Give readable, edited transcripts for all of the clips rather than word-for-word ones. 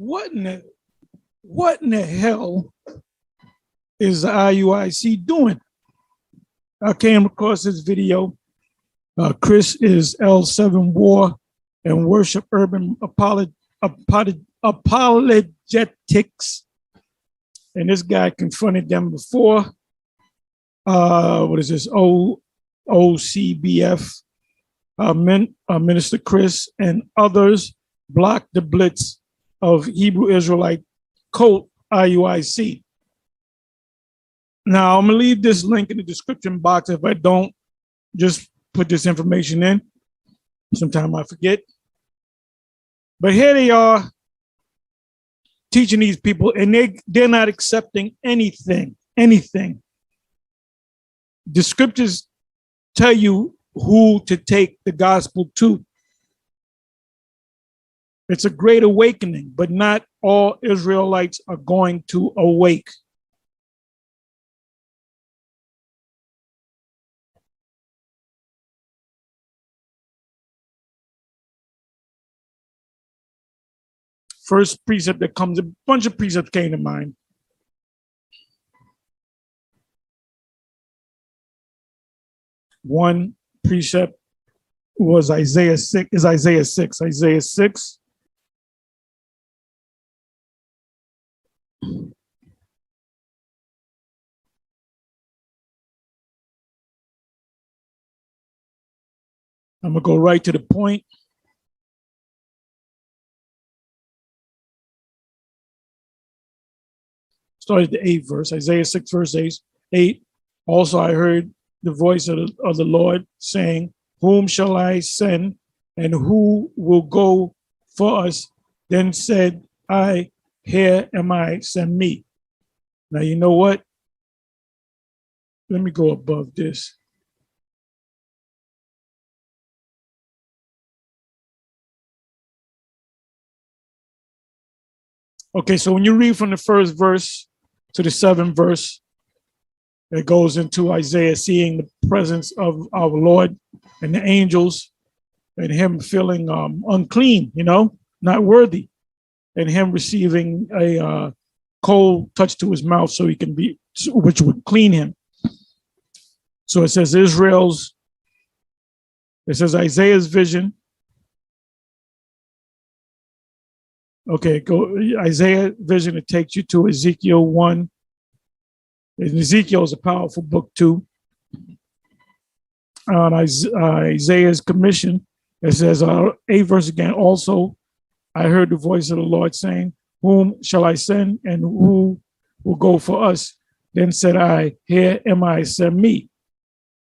what in the hell is the IUIC doing? I came across this video. Chris is L7 War and Worship Urban Apologetics. And this guy confronted them before. What is this? OCBF. Minister Chris and others blocked the blitz of Hebrew Israelite cult IUIC. Now, I'm going to leave this link in the description box. If I don't, just put this information in. Sometime I forget. But here they are teaching these people, and they're not accepting anything. The scriptures tell you who to take the gospel to. It's a great awakening, but not all Israelites are going to awake. First precept that comes, a bunch of precepts came to mind. One precept was Isaiah 6. Isaiah 6. I'm going to go right to the point. Started the 8th verse, Isaiah 6, verse 8. Also, I heard the voice of the Lord saying, whom shall I send, and who will go for us? Then said I, here am I, send me. Now, you know what? Let me go above this. Okay, so when you read from the first verse to the 7th verse, it goes into Isaiah seeing the presence of our Lord and the angels, and him feeling unclean, not worthy, and him receiving a cold touch to his mouth so he can be, which would clean him. So it says Isaiah's vision. Okay, go Isaiah vision. It takes you to Ezekiel 1. And Ezekiel is a powerful book too. On Isaiah's commission, it says, 8th verse again. Also, I heard the voice of the Lord saying, whom shall I send, and who will go for us? Then said I, here am I, send me.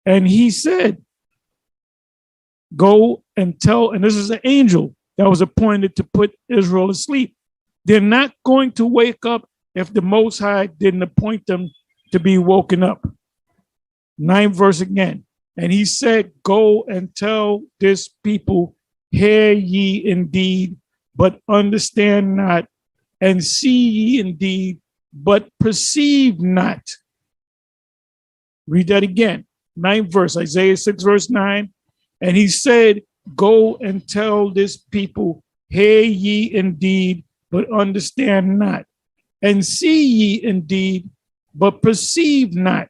And he said, go and tell, and this is an angel that was appointed to put Israel asleep. They're not going to wake up if the Most High didn't appoint them to be woken up. 9th verse again. And he said, go and tell this people, hear ye indeed, but understand not, and see ye indeed, but perceive not. Read that again. 9th verse, Isaiah 6, verse 9. And he said, go and tell this people, hear ye indeed, but understand not, and see ye indeed, but perceive not.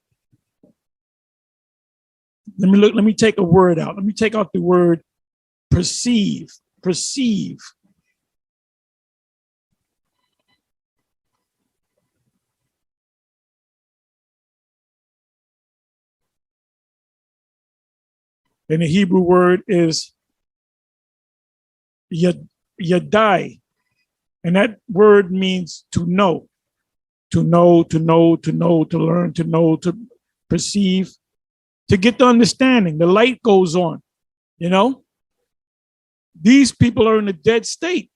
Let me take a word out. Let me take out the word perceive. Perceive. And the Hebrew word is yadai. And that word means to know. To know, to learn, to perceive, to get the understanding. The light goes on, These people are in a dead state.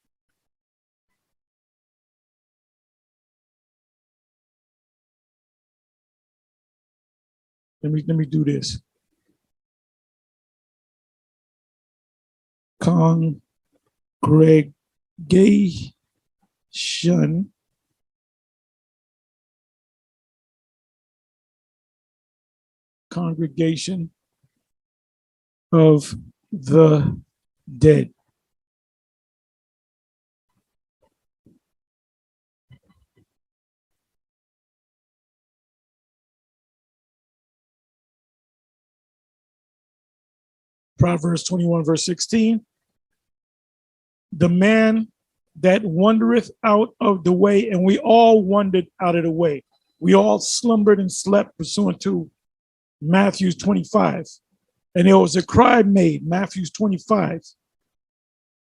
Let me do this. Congregation of the dead. Proverbs 21, verse 16. The man that wandereth out of the way, and we all wandered out of the way. We all slumbered and slept pursuant to Matthew 25. And there was a cry made, Matthew 25.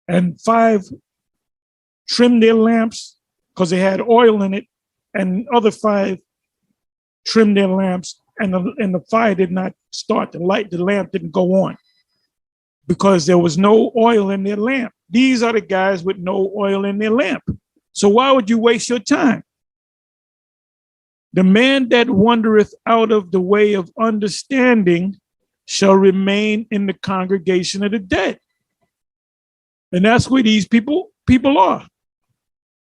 And 5 trimmed their lamps because they had oil in it, and other 5 trimmed their lamps, and the fire did not start. The lamp didn't go on because there was no oil in their lamp. These are the guys with no oil in their lamp. So why would you waste your time? The man that wandereth out of the way of understanding shall remain in the congregation of the dead. And that's where these people are.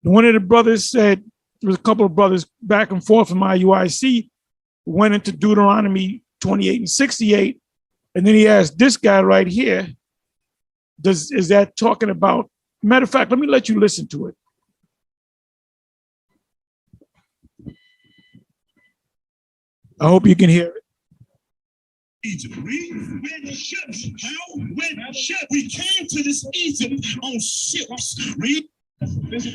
One of the brothers said, there was a couple of brothers back and forth from IUIC, went into Deuteronomy 28 and 68. And then he asked this guy right here, is that talking about, matter of fact, let me let you listen to it. I hope you can hear it. Egypt. Read ships. How? When ships. We came to this Egypt on ships. Read. This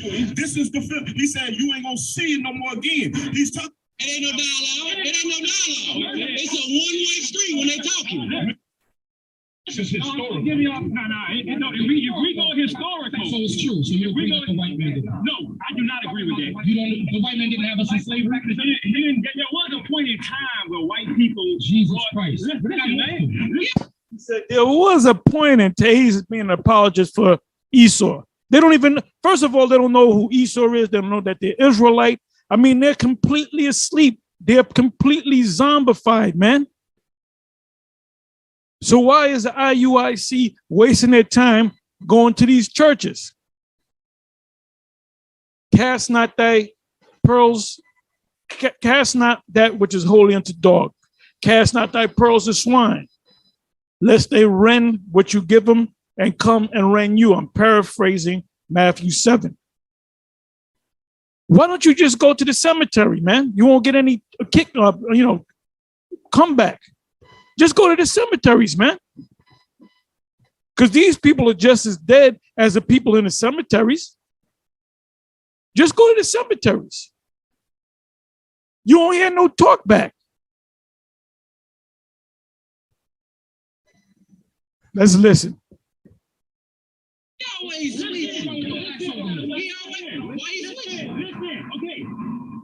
is the film. He said, you ain't gonna see it no more again. He's talking. It ain't no dialogue. It ain't no dialogue. It's a one-way street when they talking. This is historical. Give me off. No. If we go historical, So it's true. So you agree that the white man did. no, I do not agree with that. You don't. The white man didn't have us in slavery. There was a point in time where white people. Jesus Christ. Listen, man. He said there was a point in he's being an apologist for Esau. They don't even, first of all, they don't know who Esau is. They don't know that they're Israelite. I mean, they're completely asleep. They're completely zombified, man. So why is the IUIC wasting their time going to these churches? Cast not thy pearls, cast not that which is holy unto dog. Cast not thy pearls to swine, lest they rend what you give them and come and rend you. I'm paraphrasing Matthew 7. Why don't you just go to the cemetery, man? You won't get any kick up, comeback. Just go to the cemeteries, man. Because these people are just as dead as the people in the cemeteries. Just go to the cemeteries. You won't hear no talk back. Let's listen. He always sleep. Why you sleep? Listen, okay.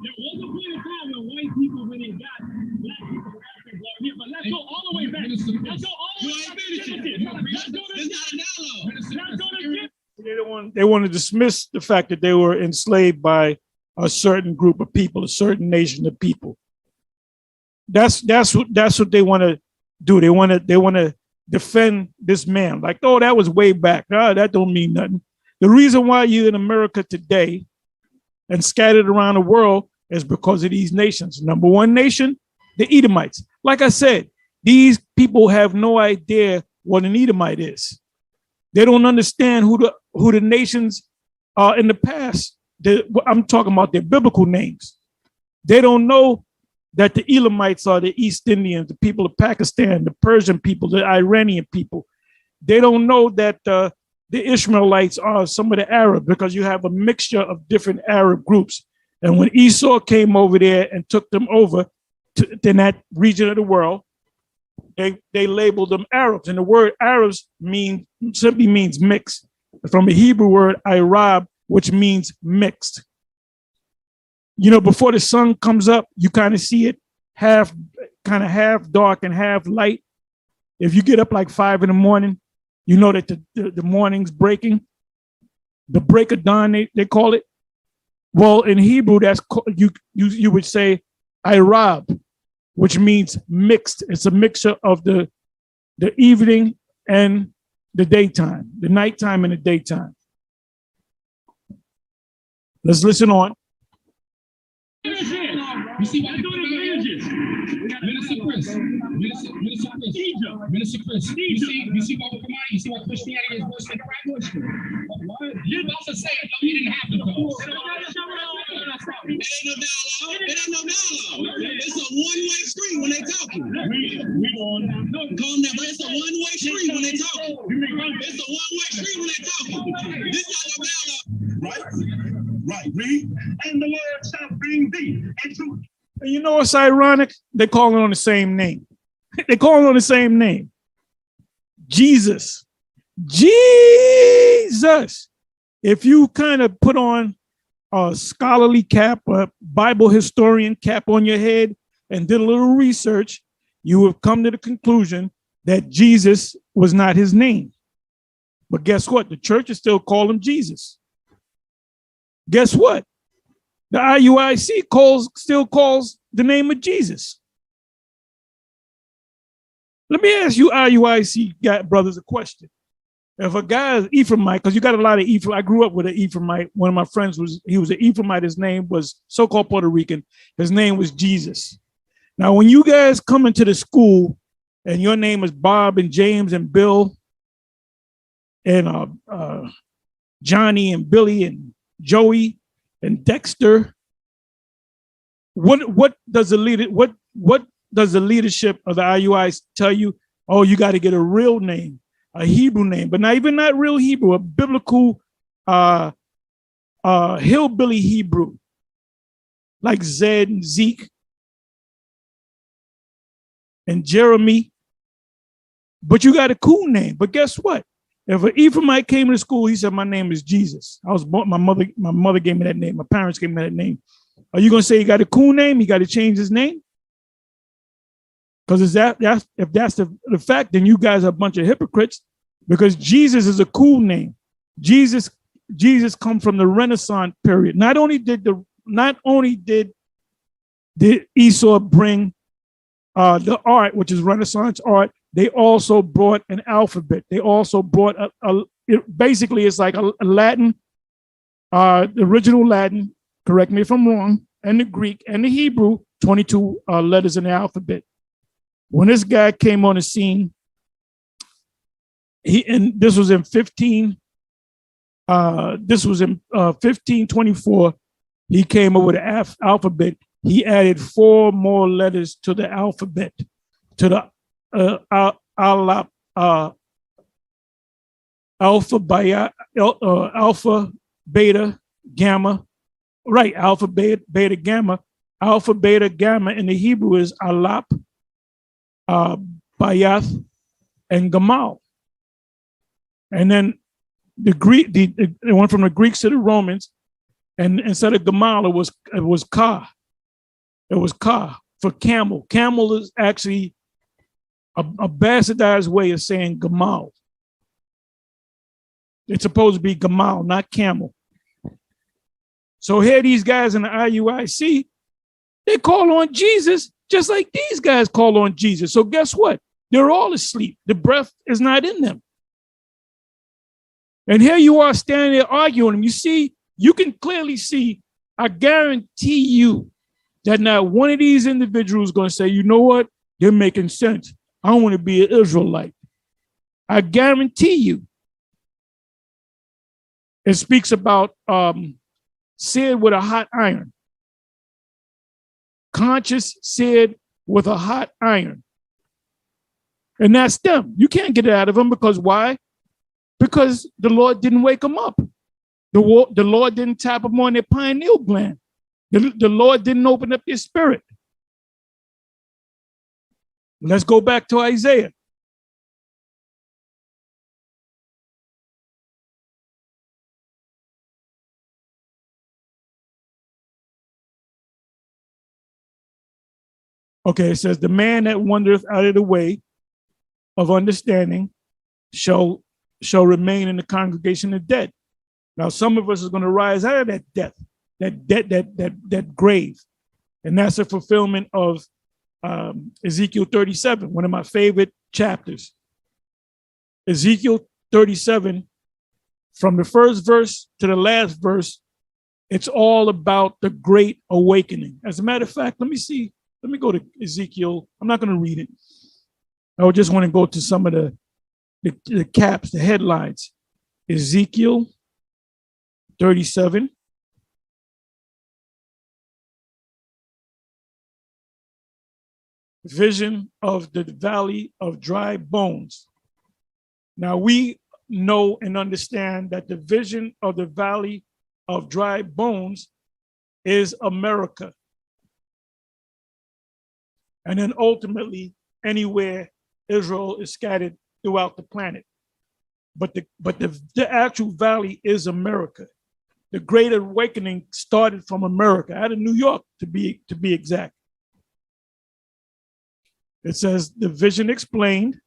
There was a point in time when white people really got black people here, but let's go all the way back. Let's go all the way back to Genesis. Let's go to Genesis. They want to dismiss the fact that they were enslaved by a certain group of people, a certain nation of people. That's what they want to do. They want to defend this man. Like, oh, that was way back. That don't mean nothing. The reason why you're in America today and scattered around the world is because of these nations. Number one nation, the Edomites. Like I said, these people have no idea what an Edomite is. They don't understand who the nations are in the past. I'm talking about their biblical names. They don't know that the Elamites are the East Indians, the people of Pakistan, the Persian people, the Iranian people. They don't know that the Ishmaelites are some of the Arabs, because you have a mixture of different Arab groups. And when Esau came over there and took them over to that region of the world, they labeled them Arabs. And the word Arabs simply means mixed. From the Hebrew word Arab, which means mixed. Before the sun comes up, you kind of see it half dark and half light. If you get up like 5 a.m, you know that the morning's breaking. The break of dawn, they call it. Well, in Hebrew, that's you would say Arab, which means mixed. It's a mixture of the evening and the daytime, the nighttime and the daytime. Let's listen on. You see what Minister Chris. You see what we're coming out? You see what Christianity is worse than the right? You're about to say it, though you didn't have to go. ain't no dialogue. It ain't no dialogue. It's a one-way street when they talking. We on. Calm down, but it's a one-way street when they talking. It's a one-way street when they talking. This not no dialogue. Right. Read. And the Lord shall bring thee into. And you know what's ironic? They calling on the same name. They calling on the same name. Jesus. Jesus. If you kind of put on a scholarly cap, a Bible historian cap on your head and did a little research, you would come to the conclusion that Jesus was not his name. But guess what? The church is still calling him Jesus. Guess what? The IUIC still calls the name of Jesus. Let me ask you IUIC brothers a question. If a guy is Ephraimite, because you got a lot of Ephraim, I grew up with an Ephraimite. One of my friends was an Ephraimite. His name was so-called Puerto Rican. His name was Jesus. Now, when you guys come into the school and your name is Bob and James and Bill and Johnny and Billy and Joey and Dexter, what does the leadership of the IUI tell you? Oh, you got to get a real name, a Hebrew name, but not even not real Hebrew, a biblical hillbilly Hebrew, like Zed and Zeke and Jeremy. But you got a cool name. But guess what? If an Ephraimite came to school, he said, my name is Jesus. I was born, my mother gave me that name. My parents gave me that name. Are you going to say he got a cool name? He got to change his name? Because if that's the fact, then you guys are a bunch of hypocrites, because Jesus is a cool name. Jesus come from the Renaissance period. Not only did Esau bring the art, which is Renaissance art, they also brought an alphabet. They also brought basically it's like a Latin, the original Latin, correct me if I'm wrong, and the Greek and the Hebrew, 22 letters in the alphabet. When this guy came on the scene, this was in 1524, he came up with an alphabet. He added 4 more letters to the alphabet, to the alpha, beta, gamma, right? Alpha, beta, gamma. Alpha, beta, gamma in the Hebrew is alap, bayath, and gamal. And then the Greek, it went from the Greeks to the Romans, and instead of gamal, it was ka. It was ka for camel. Camel is actually a bastardized way of saying gamal. It's supposed to be gamal, not camel. So here these guys in the IUIC, they call on Jesus just like these guys call on Jesus. So guess what? They're all asleep. The breath is not in them. And here you are standing there arguing them. You see, you can clearly see, I guarantee you that not one of these individuals is going to say, you know what? They're making sense. I want to be an Israelite. I guarantee you. It speaks about seared with a hot iron. Conscious seared with a hot iron. And that's them. You can't get it out of them, because why? Because the Lord didn't wake them up. The Lord didn't tap them on their pineal gland. The Lord didn't open up their spirit. Let's go back to Isaiah. Okay, it says, the man that wandereth out of the way of understanding shall remain in the congregation of dead. Now, some of us are going to rise out of that death, that grave. And that's a fulfillment of Ezekiel 37, one of my favorite chapters. Ezekiel 37, from the first verse to the last verse, it's all about the great awakening. As a matter of fact, let me go to Ezekiel. I'm not going to read it. I would just want to go to some of the caps, the headlines. Ezekiel 37. Vision of the valley of dry bones. Now we know and understand that the vision of the valley of dry bones is America. And then ultimately anywhere Israel is scattered throughout the planet. But the actual valley is America. The Great Awakening started from America, out of New York to be exact. It says the vision explained,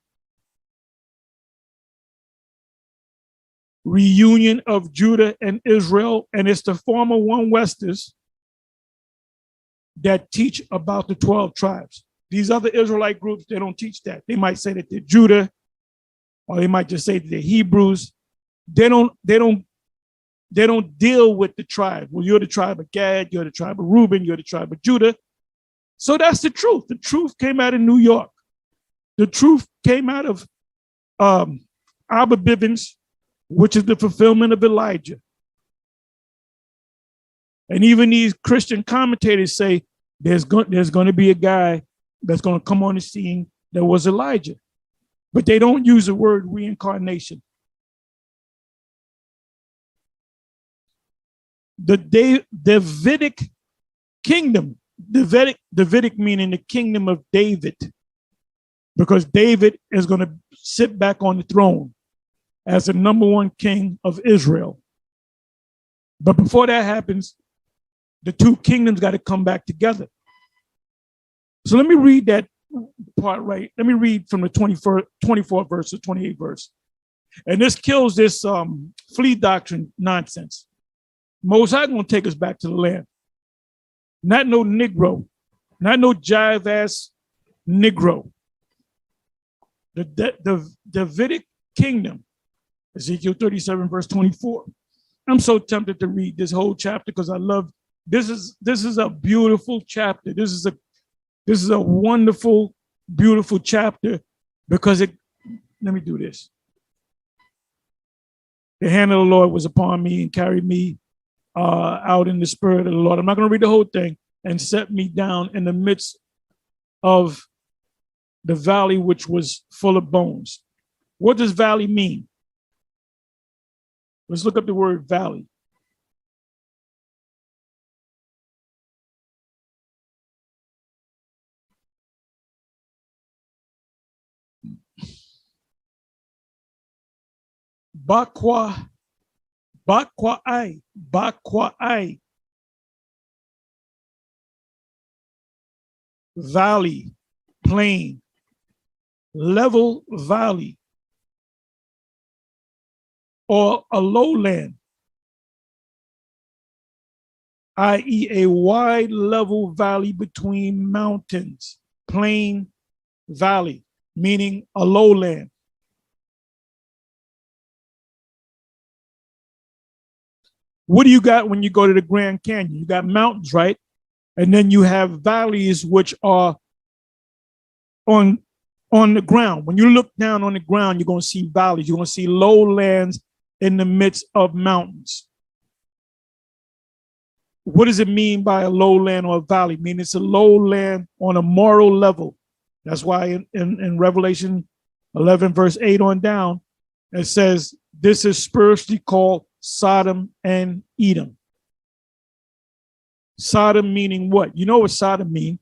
reunion of Judah and Israel, and it's the former one Westers that teach about the 12 tribes. These other Israelite groups, they don't teach that. They might say that they're Judah, or they might just say that they're Hebrews. They don't deal with the tribe. Well, you're the tribe of Gad, you're the tribe of Reuben, you're the tribe of Judah. So that's the truth. The truth came out of New York. The truth came out of Abba Bivens, which is the fulfillment of Elijah. And even these Christian commentators say there's going to be a guy that's going to come on the scene that was Elijah. But they don't use the word reincarnation. The Davidic kingdom, Davidic meaning the kingdom of David, because David is going to sit back on the throne as the number one king of Israel. But before that happens, the two kingdoms got to come back together. So let me read that part right. Let me read from the 24th verse to 28th verse. And this kills this flea doctrine nonsense. Most High going to take us back to the land. Not no Negro, not no jive ass Negro. The Davidic kingdom, Ezekiel 37 verse 24. I'm so tempted to read this whole chapter because I love this is a beautiful chapter. This is a wonderful, beautiful chapter because let me do this. The hand of the Lord was upon me and carried me out in the spirit of the Lord. I'm not going to read the whole thing. And set me down in the midst of the valley, which was full of bones. What does valley mean? Let's look up the word valley. Bakwa'ai. Valley, plain, level valley, or a lowland, i.e. a wide level valley between mountains, plain valley, meaning a lowland. What do you got when you go to the Grand Canyon? You got mountains, right? And then you have valleys which are on the ground. When you look down on the ground, you're going to see valleys. You're going to see lowlands in the midst of mountains. What does it mean by a lowland or a valley? I mean, it's a lowland on a moral level. That's why in Revelation 11, verse 8 on down, it says, this is spiritually called Sodom and Edom. Sodom meaning what? You know what Sodom means?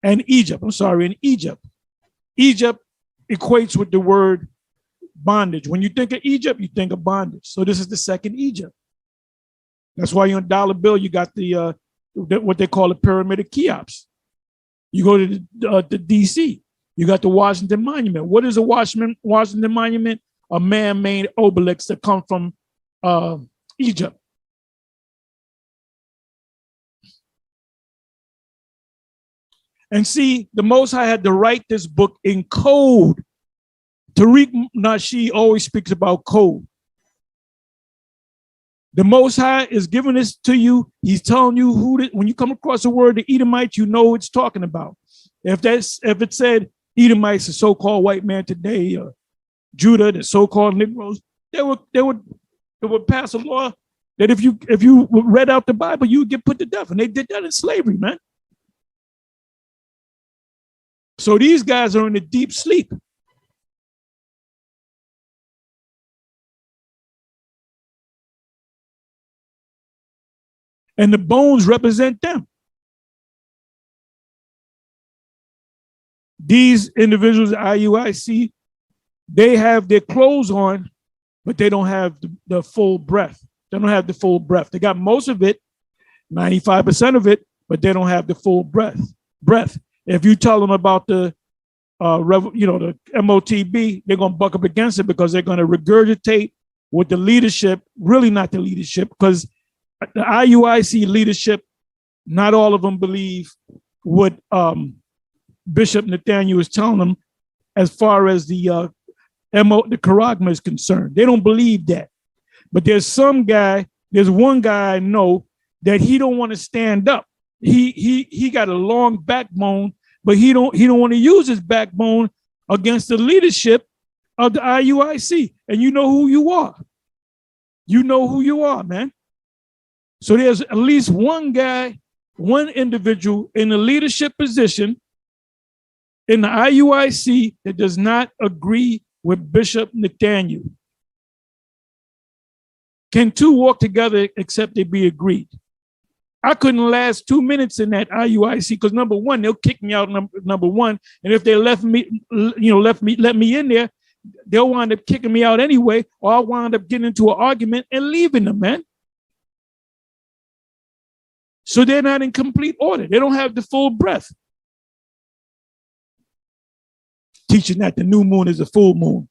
And Egypt, in Egypt. Egypt equates with the word bondage. When you think of Egypt, you think of bondage. So this is the second Egypt. That's why on dollar bill, you got the what they call the Pyramid of Cheops. You go to the DC, you got the Washington Monument. What is a Washington Monument? A man-made obelisk that come from Egypt. And see, the Most High had to write this book in code. Tariq Nasheed always speaks about code. The Most High is giving this to you. He's telling you when you come across the word the Edomites, you know what it's talking about. If it said Edomites, the so-called white man today, or Judah, the so-called Negroes, they would pass a law that if you read out the Bible, you would get put to death. And they did that in slavery, man. So these guys are in a deep sleep. And the bones represent them. These individuals, IUIC, they have their clothes on, but they don't have the full breath. They don't have the full breath. They got most of it, 95% of it, but they don't have the full breath. If you tell them about the the MOTB, they're going to buck up against it because they're going to regurgitate with the leadership, really not the leadership, because the IUIC leadership, not all of them believe what Bishop Nathaniel is telling them as far as the charagma is concerned. They don't believe that. But there's one guy I know that he don't want to stand up. He got a long backbone, but he don't want to use his backbone against the leadership of the IUIC. And you know who you are. You know who you are, man. So there's at least one guy, one individual in a leadership position in the IUIC that does not agree with Bishop Nathaniel. Can two walk together except they be agreed? I couldn't last 2 minutes in that IUIC because number one, they'll kick me out. Number one, and if they let me in there, they'll wind up kicking me out anyway, or I'll wind up getting into an argument and leaving them, man. So they're not in complete order. They don't have the full breath. Teaching that the new moon is a full moon.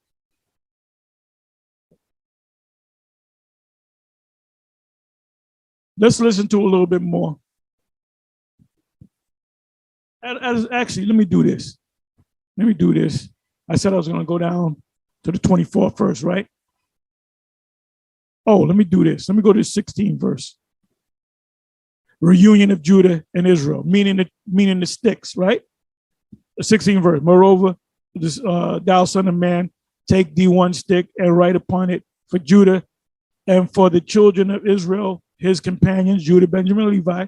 Let's listen to a little bit more. Actually, let me do this. I said I was going to go down to the 24th verse, right? Oh, let me do this. Let me go to the 16th verse. Reunion of Judah and Israel, meaning the sticks, right? The 16th verse. Moreover, thou son of man, take thee one stick and write upon it for Judah and for the children of Israel, his companions, Judah, Benjamin, Levi.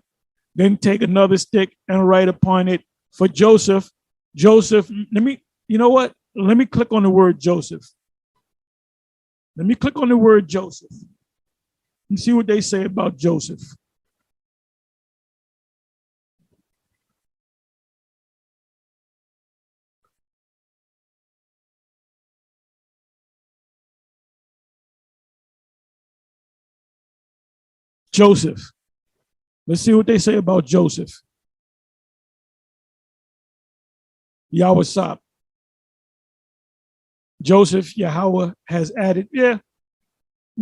Then take another stick and write upon it for Joseph. Joseph, you know what? Let me click on the word Joseph. Let me click on the word Joseph and see what they say about Joseph. Joseph. Let's see what they say about Joseph. YAHAWASHI. Joseph, Yahawah has added. Yeah.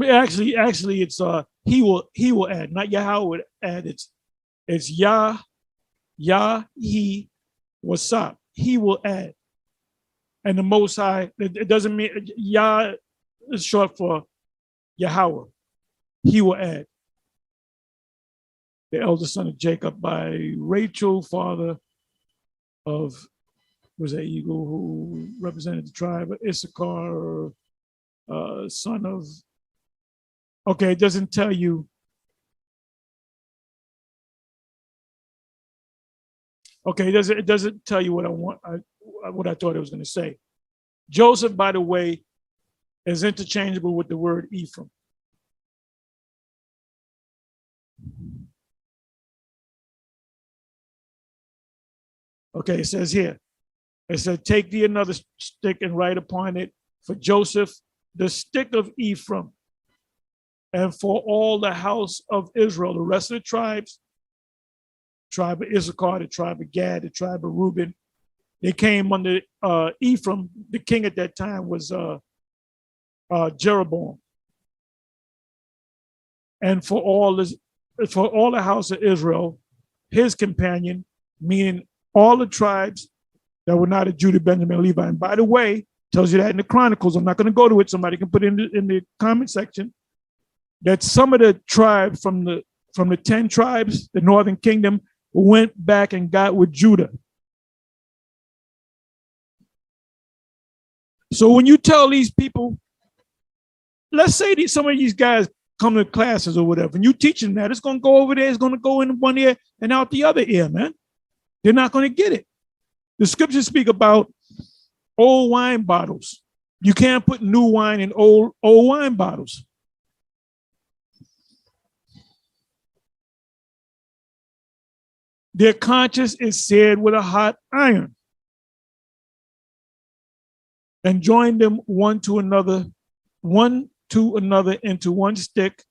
Actually, it's he will add, not Yahawah would add. It's he wasap. He will add. And the Most High, it doesn't mean Yah is short for Yahawah. He will add. The eldest son of Jacob by Rachel, father of, was that eagle who represented the tribe of Issachar, son of, okay, it doesn't tell you. Okay, it doesn't tell you what I thought it was going to say. Joseph, by the way, is interchangeable with the word Ephraim. Okay, it says here, it said, take thee another stick and write upon it for Joseph, the stick of Ephraim, and for all the house of Israel, the rest of the tribes, tribe of Issachar, the tribe of Gad, the tribe of Reuben, they came under Ephraim. The king at that time was Jeroboam. And for all the house of Israel, his companion, meaning all the tribes that were not of Judah, Benjamin, Levi. And by the way, tells you that in the Chronicles. I'm not going to go to it. Somebody can put it in the comment section that some of the tribes from the 10 tribes, the northern kingdom, went back and got with Judah. So when you tell these people, let's say some of these guys come to classes or whatever, and you teach them that, it's going to go over there, it's going to go in one ear and out the other ear, man. They're not going to get it. The scriptures speak about old wine bottles. You can't put new wine in old wine bottles. Their conscience is seared with a hot iron, and join them one to another into one stick,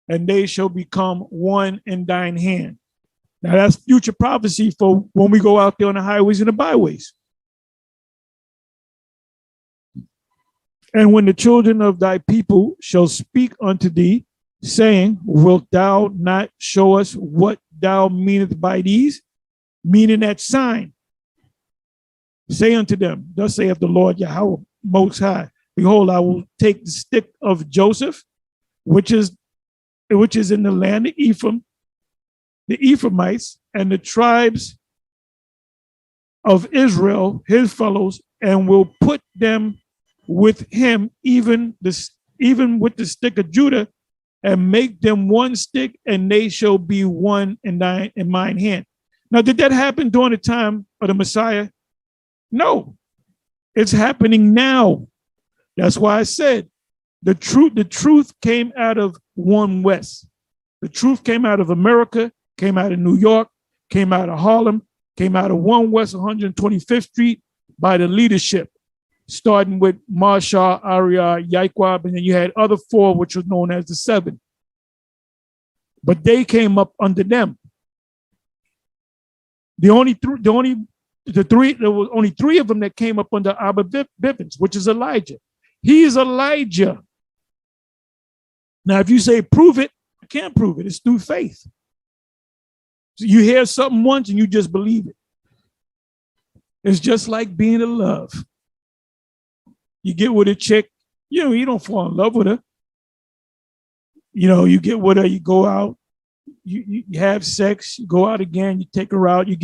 and they shall become one in thine hand. Now that's future prophecy for when we go out there on the highways and the byways. And when the children of thy people shall speak unto thee, saying, wilt thou not show us what thou meanest by these? Meaning that sign. Say unto them, thus saith the Lord Yahawah Most High, behold, I will take the stick of Joseph, which is in the land of Ephraim, the Ephraimites, and the tribes of Israel, his fellows, and will put them with him, even with the stick of Judah, and make them one stick, and they shall be one in mine hand. Now, did that happen during the time of the Messiah? No, it's happening now. That's why I said the truth came out of One West. The truth came out of America, came out of New York, came out of Harlem, came out of One West 125th Street by the leadership, starting with Marshall, Aria, Yaquab, and then you had other four, which was known as the Seven. But they came up under them. There were only three of them that came up under Abba Bivens, which is Elijah. He is Elijah. Now, if you say prove it, you can't prove it. It's through faith. So you hear something once and you just believe it. It's just like being in love. You get with a chick, you don't fall in love with her. You get with her, you go out, you have sex, you go out again, you take her out, you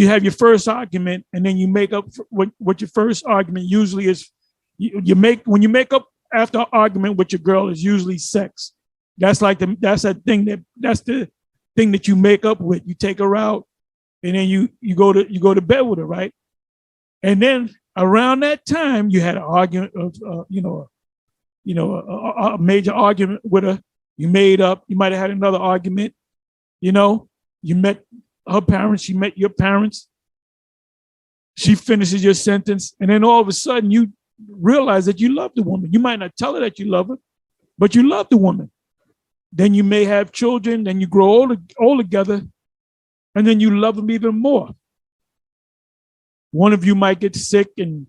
have your first argument, and then you make up what your first argument usually is. When you make up after an argument with your girl is usually sex. That's the thing that you make up with. You take her out, and then you go to bed with her, right? And then around that time, you had an argument of a major argument with her. You made up. You might have had another argument. You met her parents. She met your parents. She finishes your sentence, and then all of a sudden you realize that you love the woman. You might not tell her that you love her, but you love the woman. Then you may have children. Then you grow old together, and then you love them even more. One of you might get sick and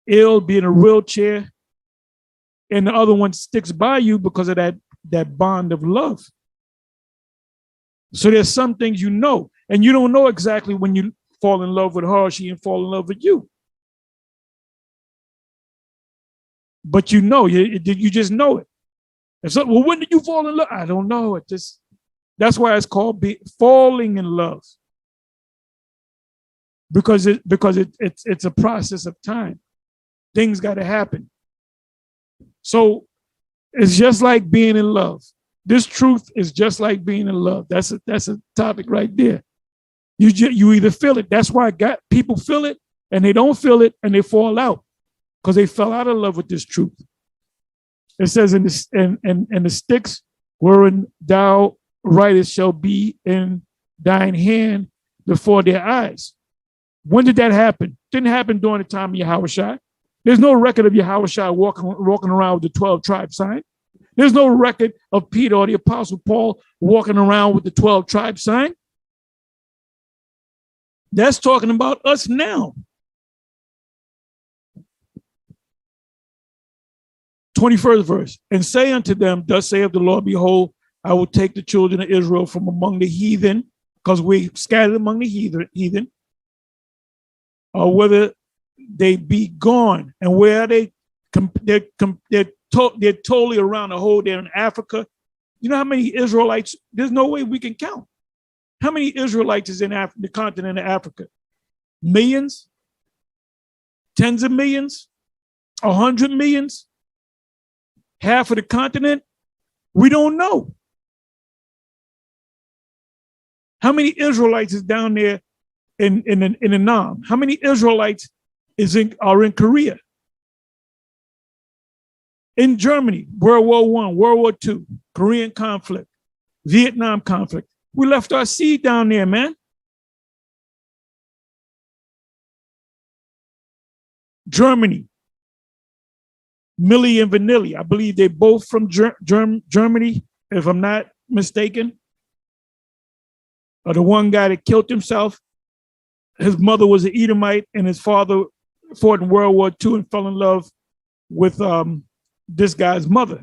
ill, be in a wheelchair, and the other one sticks by you because of that bond of love. So there's some things and you don't know exactly when you fall in love with her, she fall in love with you. But you just know it. Well, when did you fall in love? I don't know. That's why it's called falling in love. Because it's a process of time. Things got to happen. So it's just like being in love. This truth is just like being in love. That's a topic right there. You either feel it. That's why people feel it and they don't feel it and they fall out because they fell out of love with this truth. It says and the sticks wherein thou writest shall be in thine hand before their eyes. When did that happen? Didn't happen during the time of YAHAWASHI. There's no record of YAHAWASHI walking around with the 12 tribe sign. There's no record of Peter or the Apostle Paul walking around with the 12 tribe sign. That's talking about us now. 21st verse. And say unto them, thus saith the Lord, behold, I will take the children of Israel from among the heathen, because we scattered among the heathen, or whether they be gone, and where they're totally around the whole. They're in Africa. You know how many Israelites? There's no way we can count. How many Israelites is in the continent of Africa? Millions? Tens of millions? 100 millions? Half of the continent? We don't know. How many Israelites is down there in the Nam? How many Israelites are in Korea? In Germany, World War I, World War II, Korean conflict, Vietnam conflict. We left our seed down there, man. Germany, Millie and Vanilli. I believe they're both from Germany, if I'm not mistaken. The one guy that killed himself, his mother was an Edomite, and his father fought in World War II and fell in love with this guy's mother.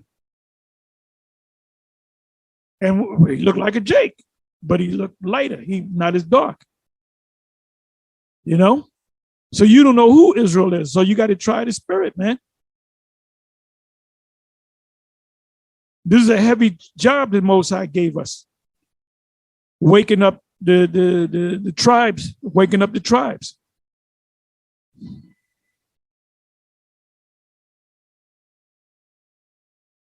And he looked like a Jake, but he looked lighter. He not as dark. You know? So you don't know who Israel is. So you got to try the spirit, man. This is a heavy job that Most High gave us. Waking up the tribes, waking up the tribes.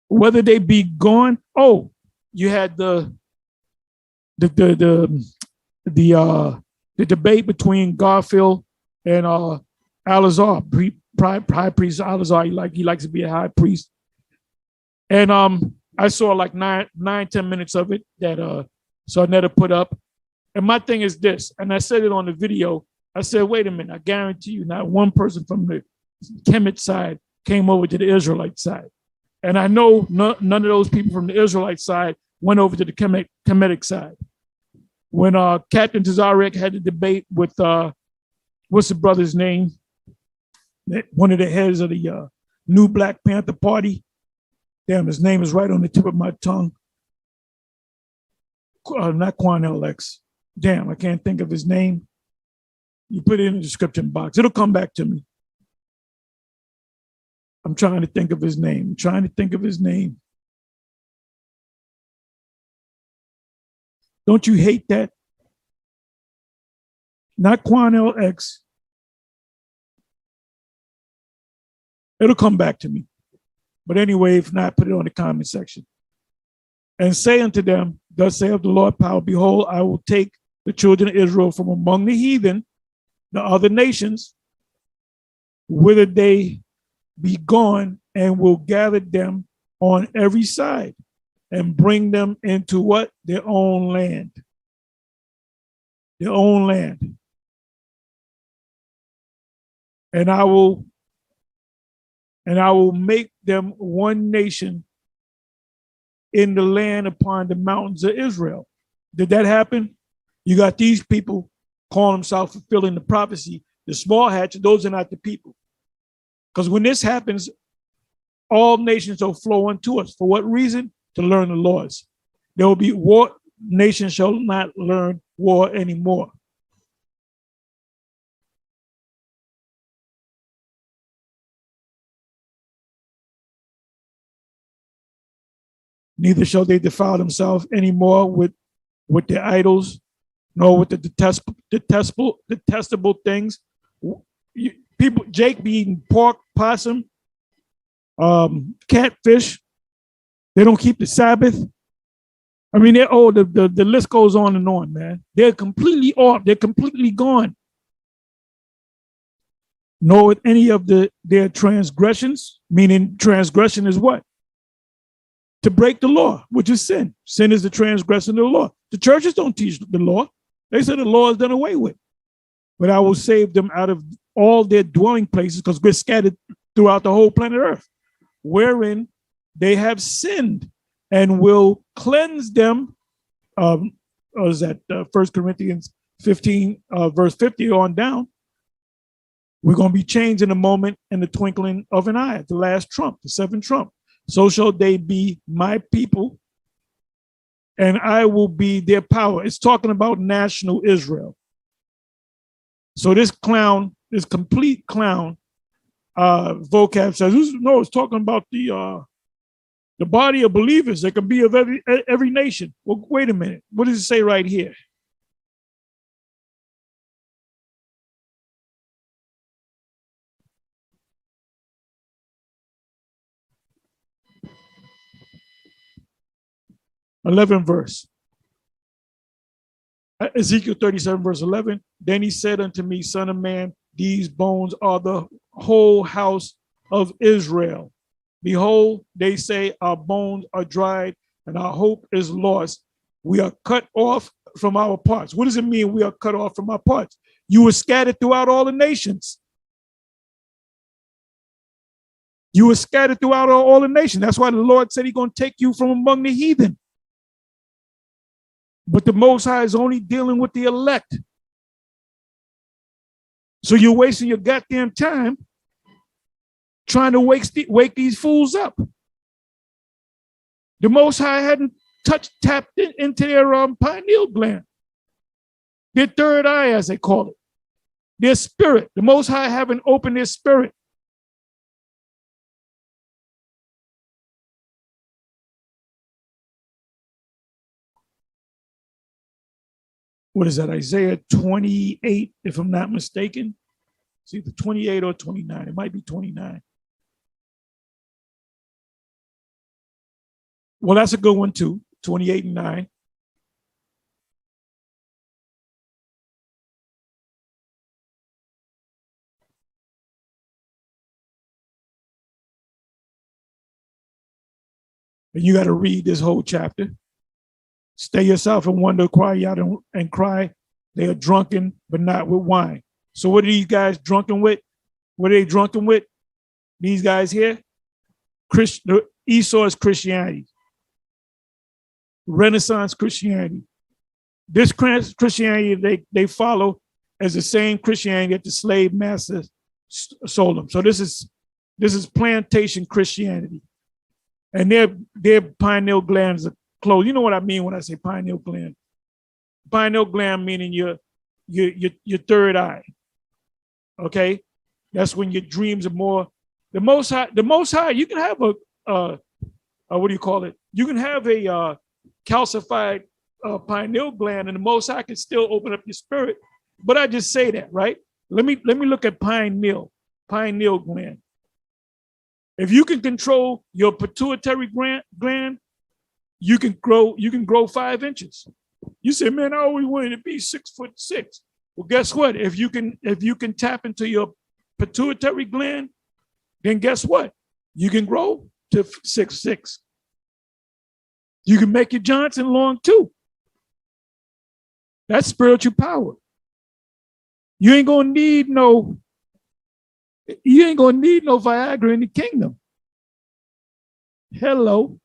Whether they be gone. Oh, you had the debate between Garfield and Alazar, high priest Alazar. He likes to be a high priest. And I saw like 9-10 minutes of it that Sarnetta put up. And my thing is this, and I said it on the video. I said, wait a minute, I guarantee you not one person from the Kemet side came over to the Israelite side. And I know none of those people from the Israelite side went over to the Kemetic side. When Captain Tazarek had a debate with, what's the brother's name? One of the heads of the new Black Panther Party. Damn, his name is right on the tip of my tongue. Not Quanell X. Damn, I can't think of his name. You put it in the description box. It'll come back to me. I'm trying to think of his name. Don't you hate that? Not Quanell X. It'll come back to me. But anyway, if not, put it on the comment section. And say unto them, thus saith the Lord power, behold, I will take the children of Israel from among the heathen, the other nations, whither they be gone, and will gather them on every side and bring them into what? Their own land. Their own land. And I will make them one nation in the land upon the mountains of Israel. Did that happen? You got these people calling themselves fulfilling the prophecy. The small hats, those are not the people. Because when this happens, all nations will flow unto us. For what reason? To learn the laws. There will be war. Nations shall not learn war anymore. Neither shall they defile themselves anymore with their idols, nor with the detestable things. People, Jake be eating pork, possum, catfish. They don't keep the Sabbath. I mean, the list goes on and on, man. They're completely off. They're completely gone. Nor with any of their transgressions, meaning transgression is what? To break the law, which is sin. Sin is the transgression of the law. The churches don't teach the law. They say the law is done away with. But I will save them out of all their dwelling places, because we're scattered throughout the whole planet Earth, wherein they have sinned, and will cleanse them. Is that 1 Corinthians 15, verse 50 on down? We're going to be changed in a moment, in the twinkling of an eye, the last trump, the seventh trump. So shall they be my people, and I will be their power. It's talking about national Israel. So this clown, this complete clown, Vocab says, no, it's talking about the body of believers that can be of every nation. Well, wait a minute. What does it say right here? '11th verse. Ezekiel 37, verse 11. Then he said unto me, Son of man, these bones are the whole house of Israel. Behold, they say, our bones are dried and our hope is lost. We are cut off from our parts. What does it mean we are cut off from our parts? You were scattered throughout all the nations. You were scattered throughout all the nations. That's why the Lord said he's going to take you from among the heathen. But the Most High is only dealing with the elect. So you're wasting your goddamn time trying to wake these fools up. The Most High hadn't tapped into their pineal gland, their third eye, as they call it, their spirit. The Most High haven't opened their spirit. What is that? Isaiah 28, if I'm not mistaken. It's either 28 or 29. It might be 29. Well, that's a good one too. 28 and 9. And you got to read this whole chapter. Stay yourself and wonder, cry out and cry. They are drunken, but not with wine. So what are these guys drunken with? What are they drunken with? These guys here? Esau is Christianity. Renaissance Christianity. This Christianity they follow as the same Christianity that the slave masters sold them. So this is plantation Christianity. And their pineal glands are closed. You know what I mean when I say pineal gland? Pineal gland meaning your third eye. Okay? That's when your dreams are more. The Most High, you can have a what do you call it? You can have a calcified pineal gland, and the Most High can still open up your spirit. But I just say that, right? Let me look at pineal gland. If you can control your pituitary gland, you can grow 5 inches. You say, man, I always wanted to be 6'6". Well, guess what? If you can tap into your pituitary gland, then guess what? You can grow to 6'6". You can make your Johnson long too. That's spiritual power. You ain't gonna need no Viagra in the kingdom. Hello.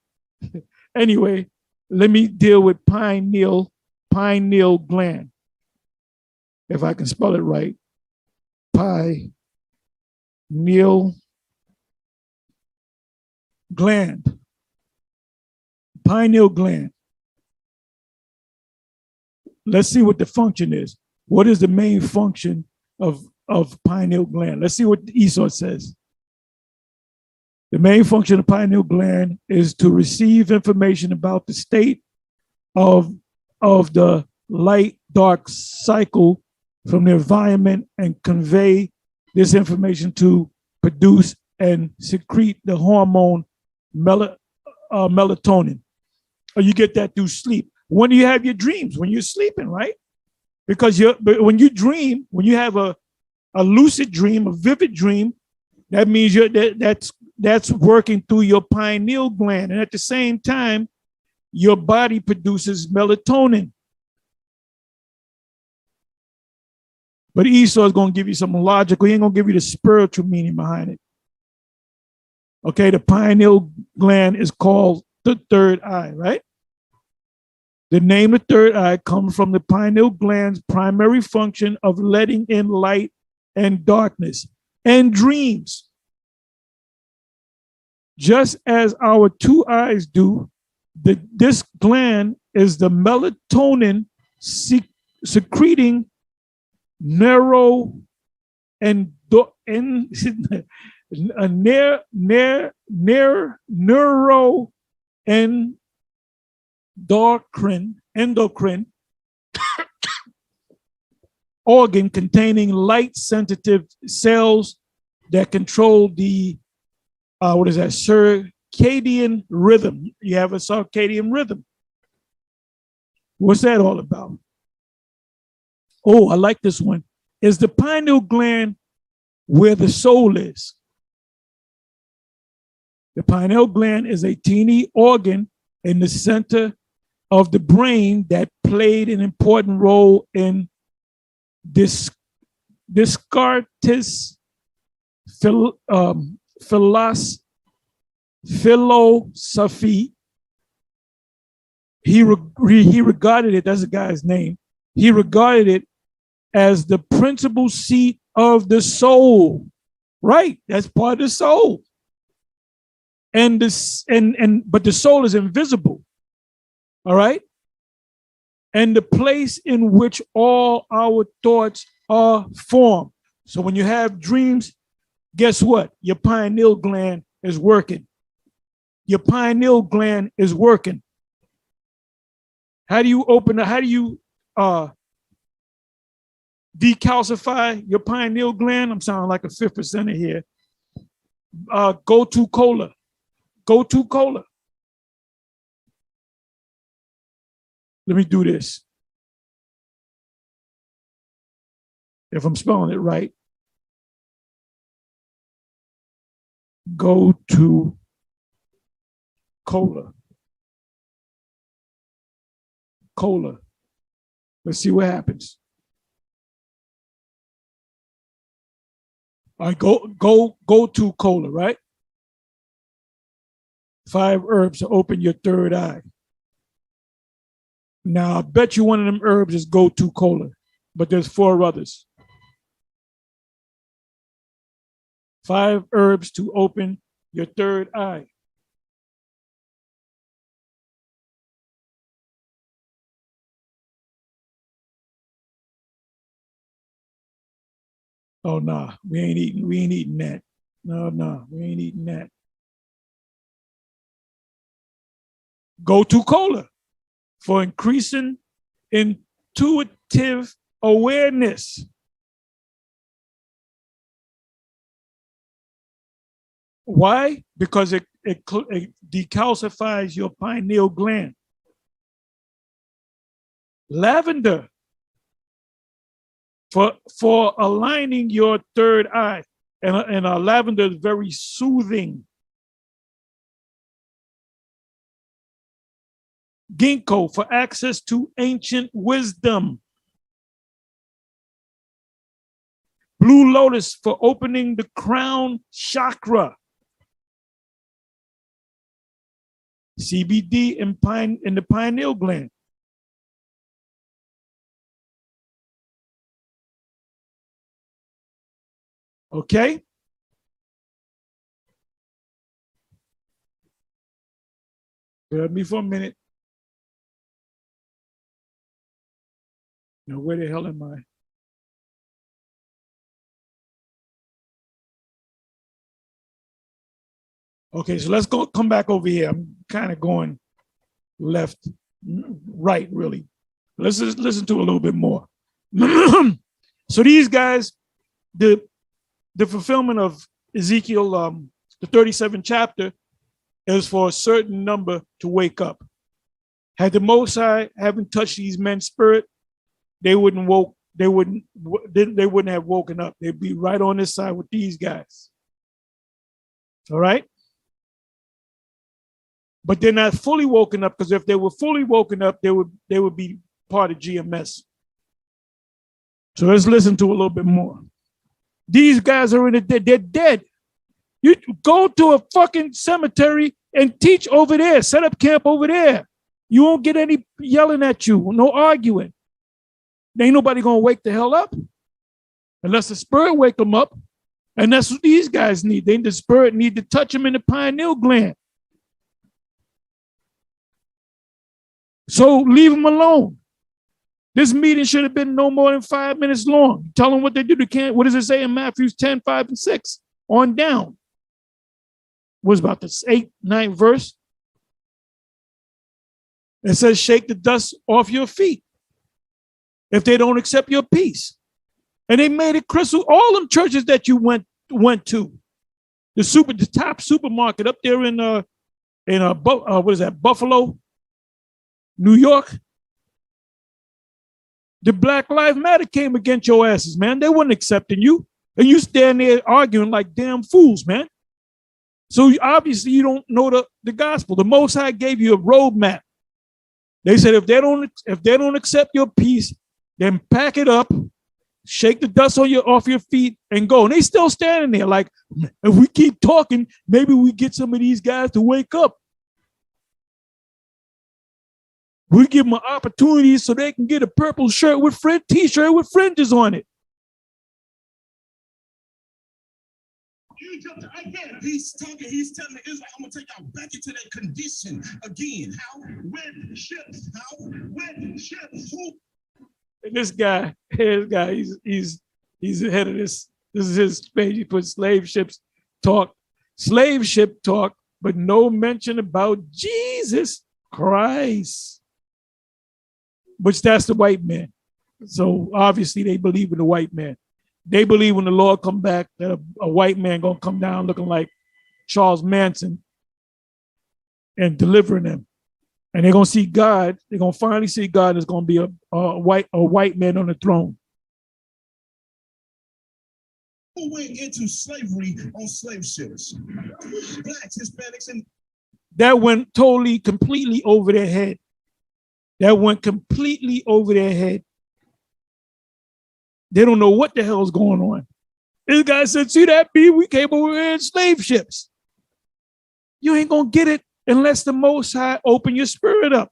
Anyway, let me deal with pineal gland. If I can spell it right. Pineal gland. Pineal gland. Let's see what the function is. What is the main function of pineal gland? Let's see what Esau says. The main function of pineal gland is to receive information about the state of the light-dark cycle from the environment and convey this information to produce and secrete the hormone melatonin. Or you get that through sleep. When do you have your dreams? When you're sleeping, right? Because when you dream, when you have a lucid dream, a vivid dream, that means that's working through your pineal gland. And at the same time, your body produces melatonin. But Esau is going to give you something logical. He ain't going to give you the spiritual meaning behind it. Okay, the pineal gland is called the third eye, right? The name of third eye comes from the pineal gland's primary function of letting in light and darkness and dreams. Just as our two eyes do, this gland is the melatonin secreting neuroendocrine organ containing light sensitive cells that control the circadian rhythm. You have a circadian rhythm. What's that all about? Oh, I like this one. Is the pineal gland where the soul is? The pineal gland is a teeny organ in the center of the brain that played an important role in Descartes' philosophy. He regarded it, that's the guy's name, he regarded it as the principal seat of the soul. Right, that's part of the soul. And but the soul is invisible. All right. And the place in which all our thoughts are formed. So when you have dreams, guess what? Your pineal gland is working. Your pineal gland is working. How do you decalcify your pineal gland? I'm sounding like a 5th percenter here. Go to cola. Go to cola. Let me do this. If I'm spelling it right. Go to cola. Cola. Let's see what happens. All right, go to cola, right? 5 herbs to open your third eye. Now, I bet you one of them herbs is go to cola, but there's 4 others. 5 herbs to open your third eye. Oh, nah, we ain't eating that. No, we ain't eating that. Go to cola for increasing intuitive awareness. Why? Because it decalcifies your pineal gland. Lavender for aligning your third eye. And lavender is very soothing. Ginkgo for access to ancient wisdom. Blue lotus for opening the crown chakra. CBD in the pineal gland. Okay? Bear with me for a minute. Now, where the hell am I? Okay, so let's come back over here. I'm kind of going left, right, really. Let's just listen to a little bit more. So these guys, the fulfillment of Ezekiel, the 37th chapter, is for a certain number to wake up. Had the Most High haven't touched these men's spirit, they wouldn't have woken up. They'd be right on this side with these guys. All right? But they're not fully woken up, because if they were fully woken up, they would be part of GMS. So let's listen to a little bit more. These guys are in the dead. They're dead. You go to a fucking cemetery and teach over there. Set up camp over there. You won't get any yelling at you. No arguing. Ain't nobody gonna wake the hell up unless the spirit wake them up. And that's what these guys need. The spirit need to touch them in the pineal gland. So leave them alone. This meeting should have been no more than 5 minutes long. Tell them what they do. They can't. What does it say in Matthew 10, 5, and 6? On down. What's about the 8th, 9th verse? It says, shake the dust off your feet if they don't accept your peace. And they made it crystal. All them churches that you went to, the top supermarket up there in what is that, Buffalo, New York. The Black Lives Matter came against your asses, man. They weren't accepting you. And you stand there arguing like damn fools, man. So obviously you don't know the gospel. The Most High gave you a roadmap. They said if they don't accept your peace, then pack it up, shake the dust off your feet, and go. And they still standing there like, if we keep talking, maybe we get some of these guys to wake up. We give them an opportunity so they can get a purple shirt with t-shirt with fringes on it. He's talking, he's telling the Israelites, I'm gonna take y'all back into that condition again. How? When ships, how? When ships, who? And this guy, he's the head of this. This is his page. He put slave ship talk, but no mention about Jesus Christ. Which that's the white man. So obviously they believe in the white man. They believe when the Lord come back that a white man gonna come down looking like Charles Manson and delivering them. And they're gonna see God. They're gonna finally see God. There's gonna be a white man on the throne. Who went into slavery on slave ships? Blacks, Hispanics, and that went totally, completely over their head. That went completely over their head. They don't know what the hell is going on. This guy said, see that, B? We came over here in slave ships. You ain't going to get it unless the Most High open your spirit up.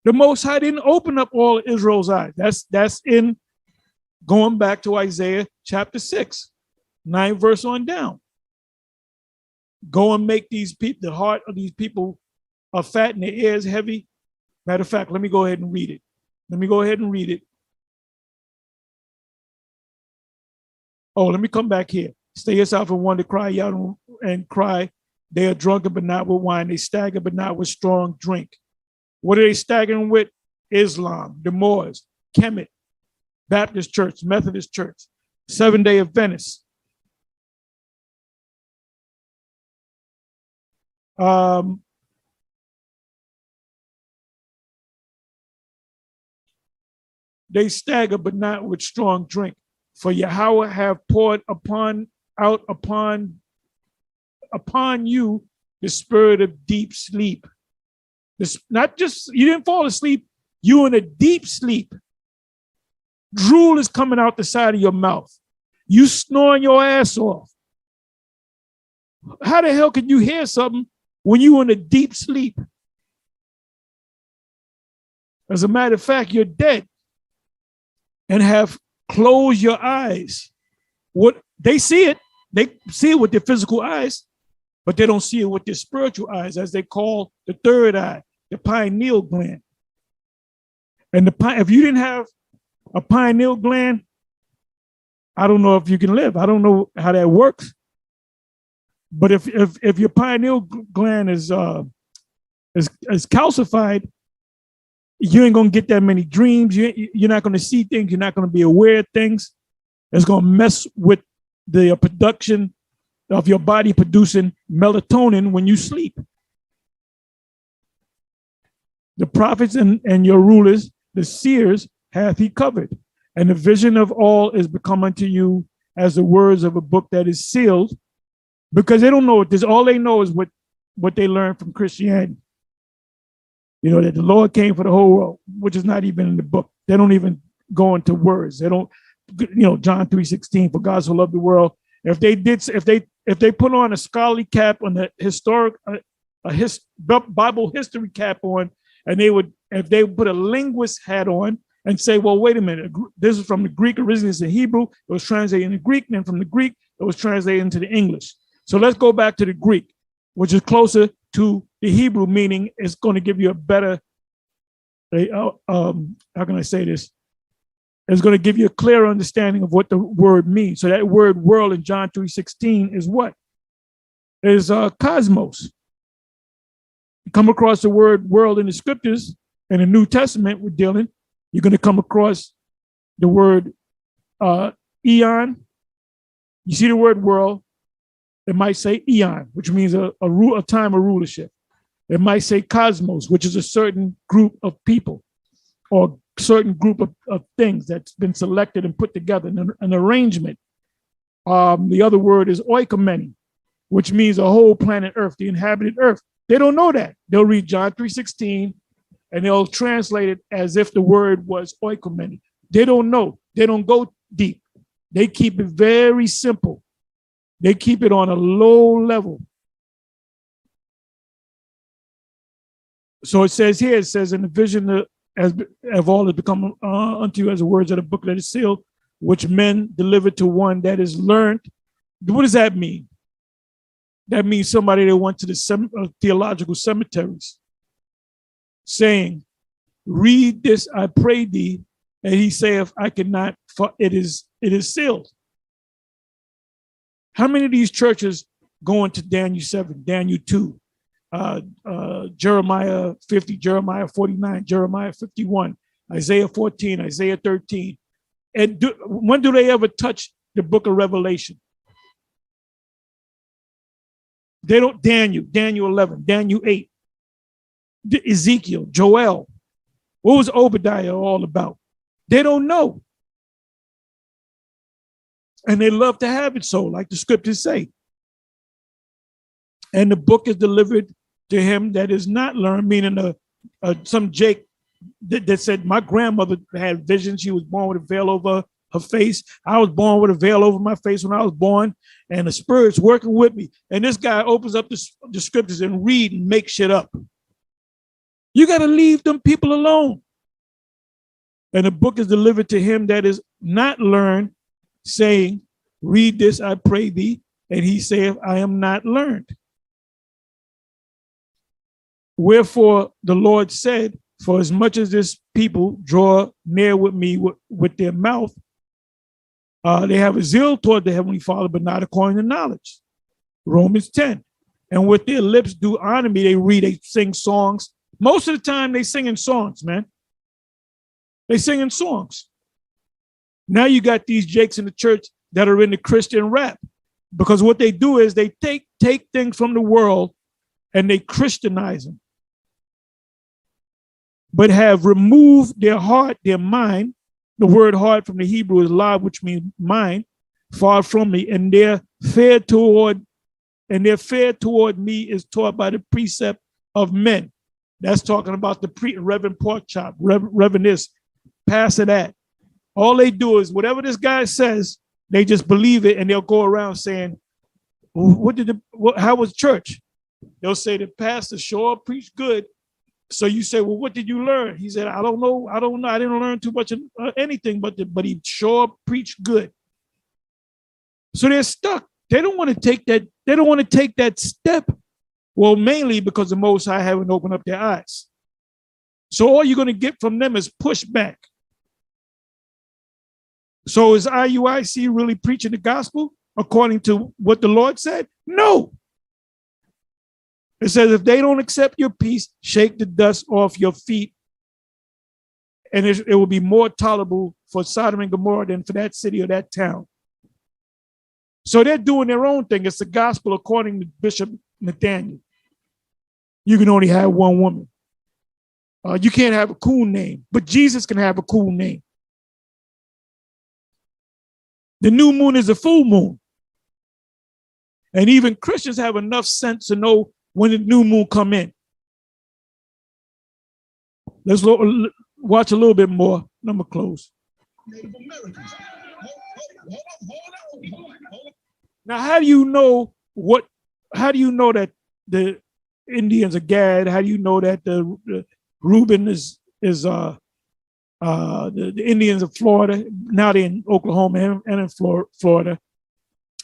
The Most High didn't open up all Israel's eyes. That's in going back to Isaiah chapter 6, 9 verse on down. Go and make these people, the heart of these people are fat and their ears heavy. Matter of fact, let me go ahead and read it. Oh, let me come back here. Stay yourself and one to cry out and cry. They are drunken, but not with wine. They stagger, but not with strong drink. What are they staggering with? Islam, the Moors, Kemet, Baptist Church, Methodist Church, Seventh-day Adventists. They stagger, but not with strong drink. For Yahawah have poured out upon you the spirit of deep sleep. Not just, you didn't fall asleep, you in a deep sleep. Drool is coming out the side of your mouth. You snoring your ass off. How the hell can you hear something when you in a deep sleep? As a matter of fact, you're dead and have closed your eyes. What they see it with their physical eyes, but they don't see it with their spiritual eyes, as they call the third eye, the pineal gland. And if you didn't have a pineal gland, I don't know if you can live. I don't know how that works. But if your pineal gland is calcified, you ain't gonna get that many dreams. You're not gonna see things. You're not gonna be aware of things. It's gonna mess with the production of your body producing melatonin when you sleep. The prophets and your rulers, the seers, hath he covered, and the vision of all is become unto you as the words of a book that is sealed, because they don't know what this. All they know is what they learned from Christianity. You know, that the Lord came for the whole world, which is not even in the book. They don't even go into words. They don't, John 3:16, for God so loved the world. If they put on a scholarly cap on the historic, Bible history cap on, and if they put a linguist hat on and say, well, wait a minute, this is from the Greek, originally it's in Hebrew, it was translated into Greek, then from the Greek, it was translated into the English. So let's go back to the Greek, which is closer to the Hebrew, meaning it's going to give you a better, how can I say this? It's going to give you a clear understanding of what the word means. So that word world in John 3:16 is what? Is cosmos. You come across the word world in the scriptures, in the New Testament we're dealing, you're going to come across the word eon. You see the word world, it might say eon, which means a time of rulership. It might say cosmos, which is a certain group of people, or certain group of things that's been selected and put together, an arrangement. The other word is oikoumene, which means the whole planet Earth, the inhabited Earth. They don't know that. They'll read John 3:16 and they'll translate it as if the word was oikoumene. They don't know. They don't go deep. They keep it very simple. They keep it on a low level. So it says here, it says, in the vision as of all has become unto you as the words of the book that is sealed, which men delivered to one that is learned. What does that mean? That means somebody that went to the theological cemeteries saying, read this, I pray thee. And he saith, I cannot, for it is sealed. How many of these churches go into Daniel 7, Daniel 2, Jeremiah 50, Jeremiah 49, Jeremiah 51, Isaiah 14, Isaiah 13? And when do they ever touch the book of Revelation? They don't. Daniel 11, Daniel 8, Ezekiel, Joel. What was Obadiah all about? They don't know. And they love to have it so, like the scriptures say. And the book is delivered to him that is not learned, meaning some Jake that said, my grandmother had visions. She was born with a veil over her face. I was born with a veil over my face when I was born, and the Spirit's working with me. And this guy opens up the scriptures and read and make shit up. You got to leave them people alone. And the book is delivered to him that is not learned, saying, read this, I pray thee. And he saith, I am not learned. Wherefore the Lord said, for as much as this people draw near with me with their mouth, they have a zeal toward the Heavenly Father, but not according to knowledge. Romans 10. And with their lips do honor me. They read, they sing songs. Most of the time they sing in songs, man. They sing in songs. Now you got these jakes in the church that are in the Christian rap, because what they do is they take things from the world and they Christianize them, but have removed their heart, their mind. The word heart from the Hebrew is lav, which means mind, far from me, and their fear toward me is taught by the precept of men. That's talking about the Reverend Pork Chop, Reverend this, Pastor that. All they do is whatever this guy says, they just believe it, and they'll go around saying, how was church? They'll say the pastor sure preached good. So you say, well, what did you learn? He said, I don't know. I didn't learn too much of anything, but he sure preached good. So they're stuck. They don't want to take that. They don't want to take that step. Well, mainly because the Most High haven't opened up their eyes. So all you're going to get from them is pushback. So is IUIC really preaching the gospel according to what the Lord said? No. It says, if they don't accept your peace, shake the dust off your feet, and it will be more tolerable for Sodom and Gomorrah than for that city or that town. So they're doing their own thing. It's the gospel according to Bishop Nathaniel. You can only have one woman. You can't have a cool name, but Jesus can have a cool name. The new moon is a full moon. And even Christians have enough sense to know when the new moon come in. Let's watch a little bit more. I'm gonna close. Native Americans. Hold on. Now, how do you know that the Indians are Gad? How do you know that the Reuben is the Indians of Florida? Now they're in Oklahoma and in Florida.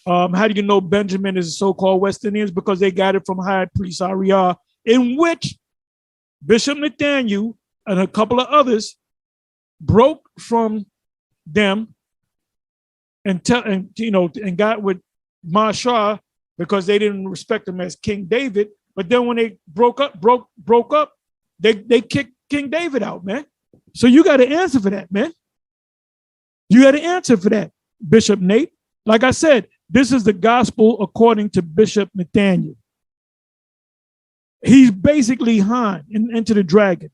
How do you know Benjamin is the so-called West Indians? Because they got it from High Priest Ariah, in which Bishop Nathaniel and a couple of others broke from them and got with Marshall because they didn't respect him as King David. But then when they broke up, they kicked King David out, man. So you got to answer for that, man. You got to answer for that, Bishop Nate. Like I said, this is the gospel according to Bishop Nathaniel. He's basically Han into the dragon.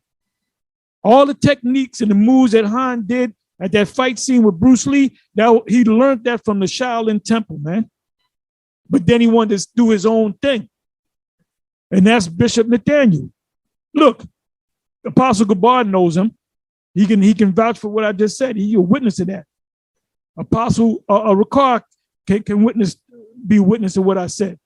All the techniques and the moves that Han did at that fight scene with Bruce Lee, that he learned that from the Shaolin Temple, man. But then he wanted to do his own thing. And that's Bishop Nathaniel. Look, Apostle Gabar knows him. He can vouch for what I just said. He's a witness to that. Apostle Rakar can be a witness to what I said.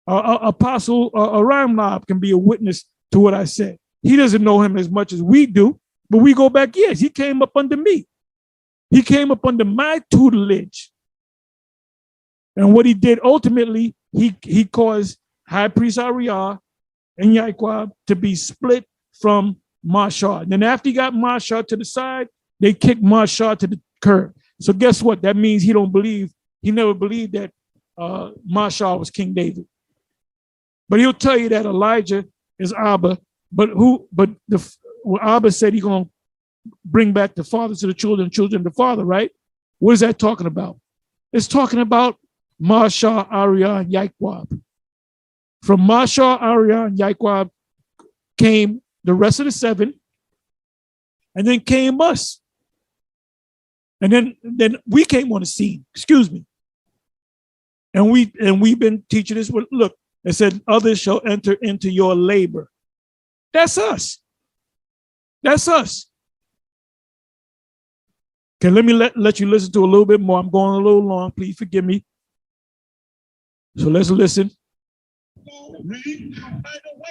Apostle Ramlab can be a witness to what I said. He doesn't know him as much as we do, but we go back years. He came up under me. He came up under my tutelage. And what he did ultimately, he caused High Priest Ariah and Yaquab to be split from Mashar. And then after he got Mashar to the side, they kicked Mashar to the curb. So guess what? That means he never believed that Mashar was King David. But he'll tell you that Elijah is Abba, but Abba said he's going to bring back the father to the children, children to the father, right? What is that talking about? It's talking about Mashar, Ariah, and Yaquab. From Mashar, Ariah, and Yaquab came the rest of the seven, and then came us. And then we came on the scene, excuse me. And we've been teaching this. Look, it said, others shall enter into your labor. That's us. That's us. Okay, let me let you listen to a little bit more. I'm going a little long. Please forgive me. So let's listen. Read. By the way,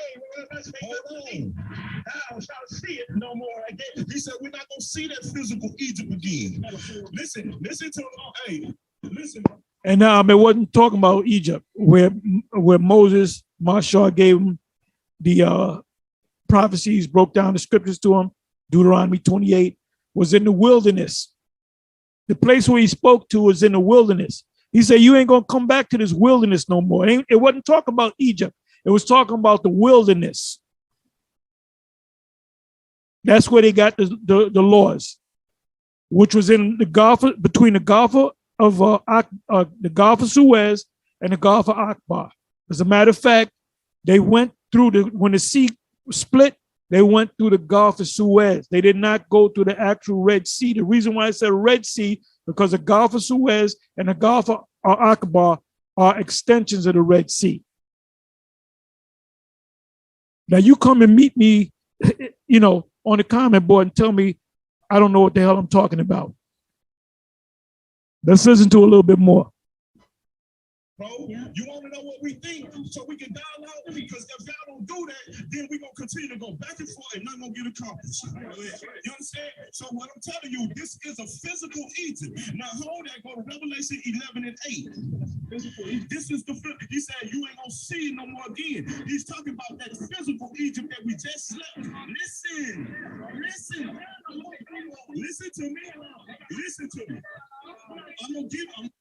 I shall see it no more again. He said, we're not going to see that physical Egypt again. Listen to, hey, listen. And it wasn't talking about Egypt, where Moses, Mashar gave him the prophecies, broke down the scriptures to him. Deuteronomy 28 was in the wilderness. The place where he spoke to was in the wilderness. He said, you ain't going to come back to this wilderness no more. It wasn't talking about Egypt. It was talking about the wilderness. That's where they got the laws, which was in the Gulf, between the Gulf of the Gulf of Suez and the Gulf of Akbar. As a matter of fact, they went through when the sea split, they went through the Gulf of Suez. They did not go through the actual Red Sea. The reason why I said Red Sea, because the Gulf of Suez and the Gulf of Akbar are extensions of the Red Sea. Now you come and meet me, on the comment board and tell me I don't know what the hell I'm talking about. Let's listen to a little bit more. Bro, you want to know what we think so we can dialogue? Because if y'all don't do that, then we're going to continue to go back and forth and nothing going to get accomplished. You understand? So what I'm telling you, this is a physical Egypt. Now hold that, go to Revelation 11 and 8. This is the, he said, you ain't going to see it no more again. He's talking about that physical Egypt that we just slept. Listen to me. Listen to me.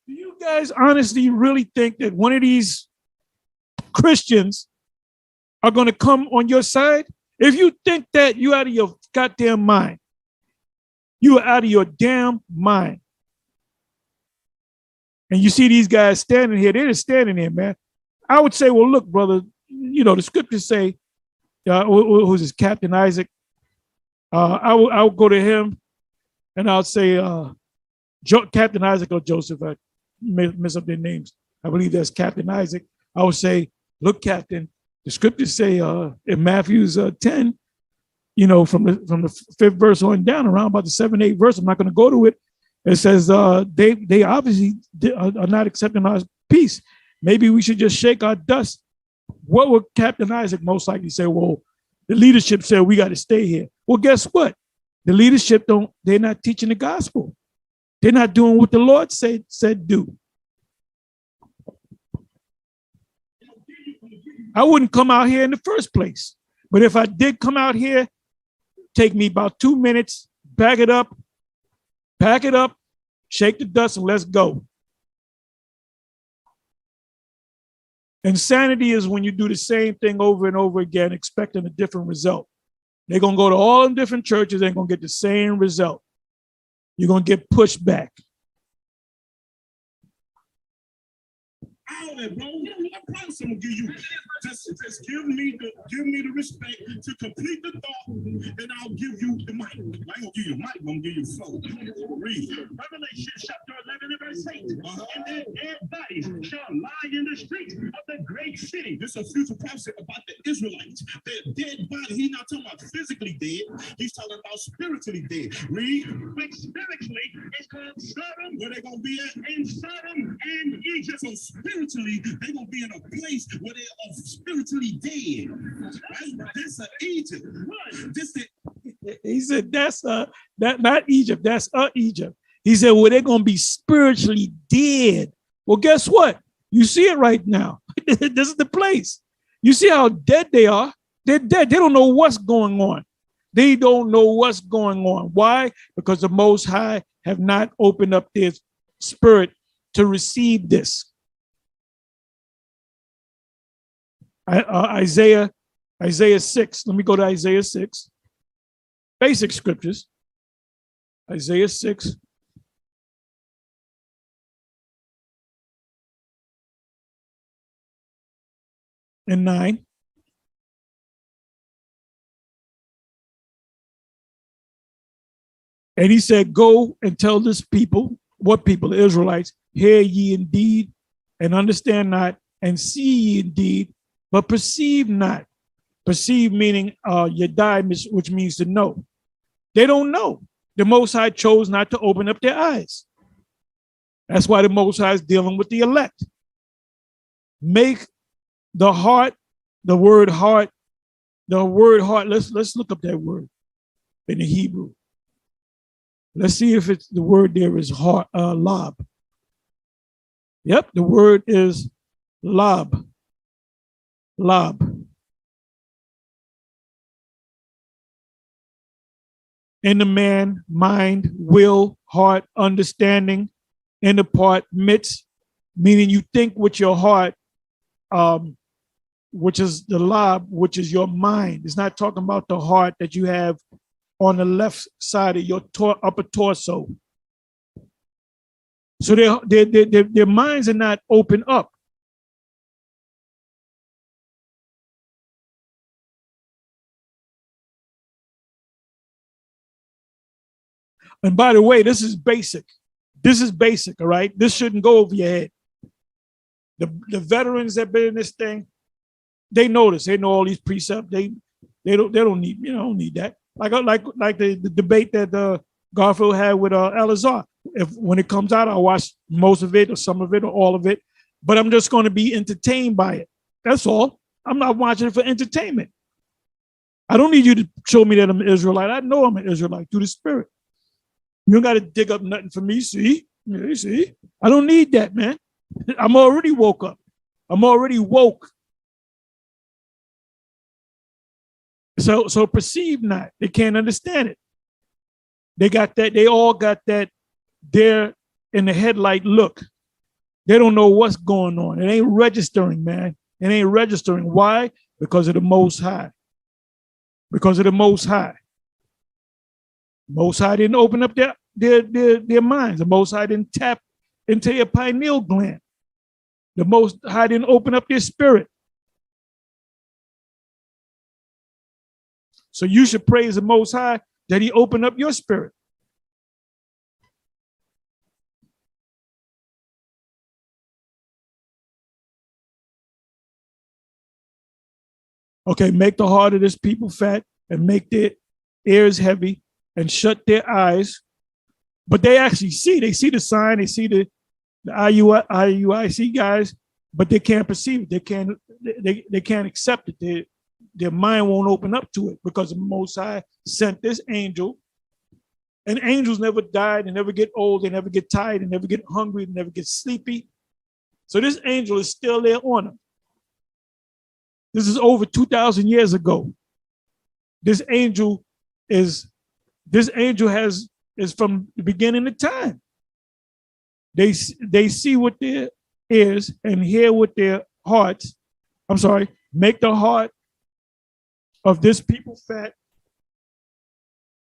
Do you guys honestly really think that one of these Christians are going to come on your side? If you think that, you out of your goddamn mind. You are out of your damn mind. And you see these guys standing here, they're just standing there, man. I would say, well, look, brother, the scriptures say, who's this, Captain Isaac? I would go to him and I'll say, Captain Isaac or Joseph, I mess up their names. I believe that's Captain Isaac. I would say, look, Captain, the scriptures say in Matthew's 10, from the 5th verse on down, around about the 7th, 8th verse, I'm not going to go to it. It says they obviously are not accepting our peace. Maybe we should just shake our dust. What would Captain Isaac most likely say? Well, the leadership said we got to stay here. Well, guess what? The leadership they're not teaching the gospel. They're not doing what the Lord said do. I wouldn't come out here in the first place. But if I did come out here, take me about 2 minutes, pack it up, shake the dust, and let's go. Insanity is when you do the same thing over and over again, expecting a different result. They're going to go to all them different churches, they're going to get the same result. You're going to get pushed back. All said, bro, I promise I'm gonna give you just give me the respect to complete the thought, and I'll give you the mic. I ain't gonna give you the mic, I'm gonna give you the flow. Read. Revelation chapter 11 and verse 8. And their dead bodies shall lie in the streets of the great city. This is a future prophecy about the Israelites. Their dead body. He's not talking about physically dead. He's talking about spiritually dead. Read. Which spiritually is called Sodom. Where they gonna be at? In Sodom and Egypt. So spiritually, they're gonna be in a place where they are spiritually dead. Right? That's Egypt. This is. He said, that's not Egypt, that's Egypt. He said, well, they're gonna be spiritually dead. Well, guess what? You see it right now. This is the place. You see how dead they are. They're dead. They don't know what's going on. They don't know what's going on. Why? Because the Most High have not opened up their spirit to receive this. Isaiah 6. Let me go to Isaiah 6. Basic scriptures. Isaiah 6. And 9. And he said, go and tell this people, what people, the Israelites, hear ye indeed, and understand not, and see ye indeed, but perceive not. Perceive meaning yadai, which means to know. They don't know. The Most High chose not to open up their eyes. That's why the Most High is dealing with the elect. Make the heart, the word heart, let's look up that word in the Hebrew. Let's see if it's the word there is heart, lab. Yep, the word is lab. Lab. In the man, mind, will, heart, understanding, in the part, midst, meaning you think with your heart, which is the lab, which is your mind. It's not talking about the heart that you have on the left side of your upper torso. So their minds are not open up. And by the way, this is basic. This is basic, all right? This shouldn't go over your head. The veterans that been in this thing, they know this. They know all these precepts. They don't need, don't need that. Like the debate that Garfield had with Elazar. When it comes out, I'll watch most of it or some of it or all of it, but I'm just going to be entertained by it. That's all. I'm not watching it for entertainment. I don't need you to show me that I'm an Israelite. I know I'm an Israelite through the Spirit. You don't got to dig up nothing for me. See? Yeah, see? I don't need that, man. I'm already woke up. I'm already woke. So perceive not. They can't understand it. They got that. They all got that. They're in the headlight look. They don't know what's going on. It ain't registering, man. It ain't registering. Why? Because of the Most High. Because of the Most High. Most High didn't open up their minds. The Most High didn't tap into their pineal gland. The Most High didn't open up their spirit. So you should praise the Most High that he opened up your spirit. Okay, make the heart of this people fat and make their ears heavy and shut their eyes. But they actually see. They see the sign. They see the IUIC guys, but they can't perceive it. They can't accept it. Their mind won't open up to it because the Most High sent this angel. And angels never die. They never get old. They never get tired. They never get hungry. They never get sleepy. So this angel is still there on them. This is over 2,000 years ago. This angel is from the beginning of time. They see with their ears and hear with their hearts. I'm sorry, make the heart of this people fat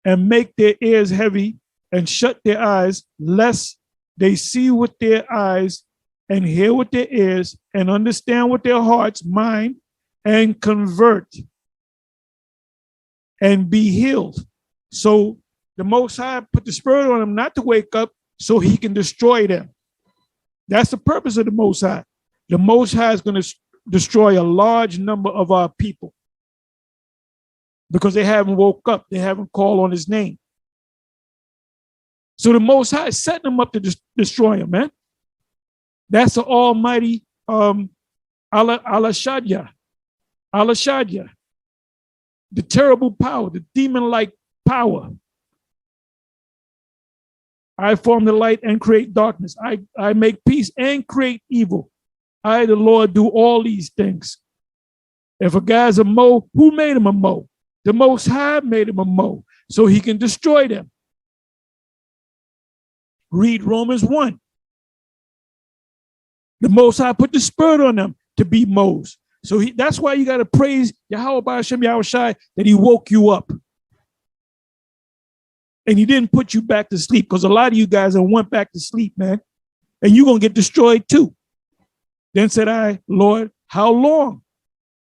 and make their ears heavy and shut their eyes, lest they see with their eyes and hear with their ears and understand with their hearts, mind, and convert and be healed. So the Most High put the Spirit on them not to wake up so he can destroy them. That's the purpose of the Most High. The Most High is going to destroy a large number of our people because they haven't woke up. They haven't called on his name. So the Most High is setting them up to destroy them, man. That's the almighty Alashadya, the terrible power, the demon-like power. I form the light and create darkness. I make peace and create evil. I, the Lord, do all these things. If a guy's a mo, who made him a mo? The Most High made him a mo so he can destroy them. Read Romans 1. The Most High put the Spirit on them to be mo's. So that's why you got to praise Yahawah Ba'ashem YAHAWASHI that he woke you up. And he didn't put you back to sleep, because a lot of you guys went back to sleep, man. And you're going to get destroyed too. Then said I, Lord, how long?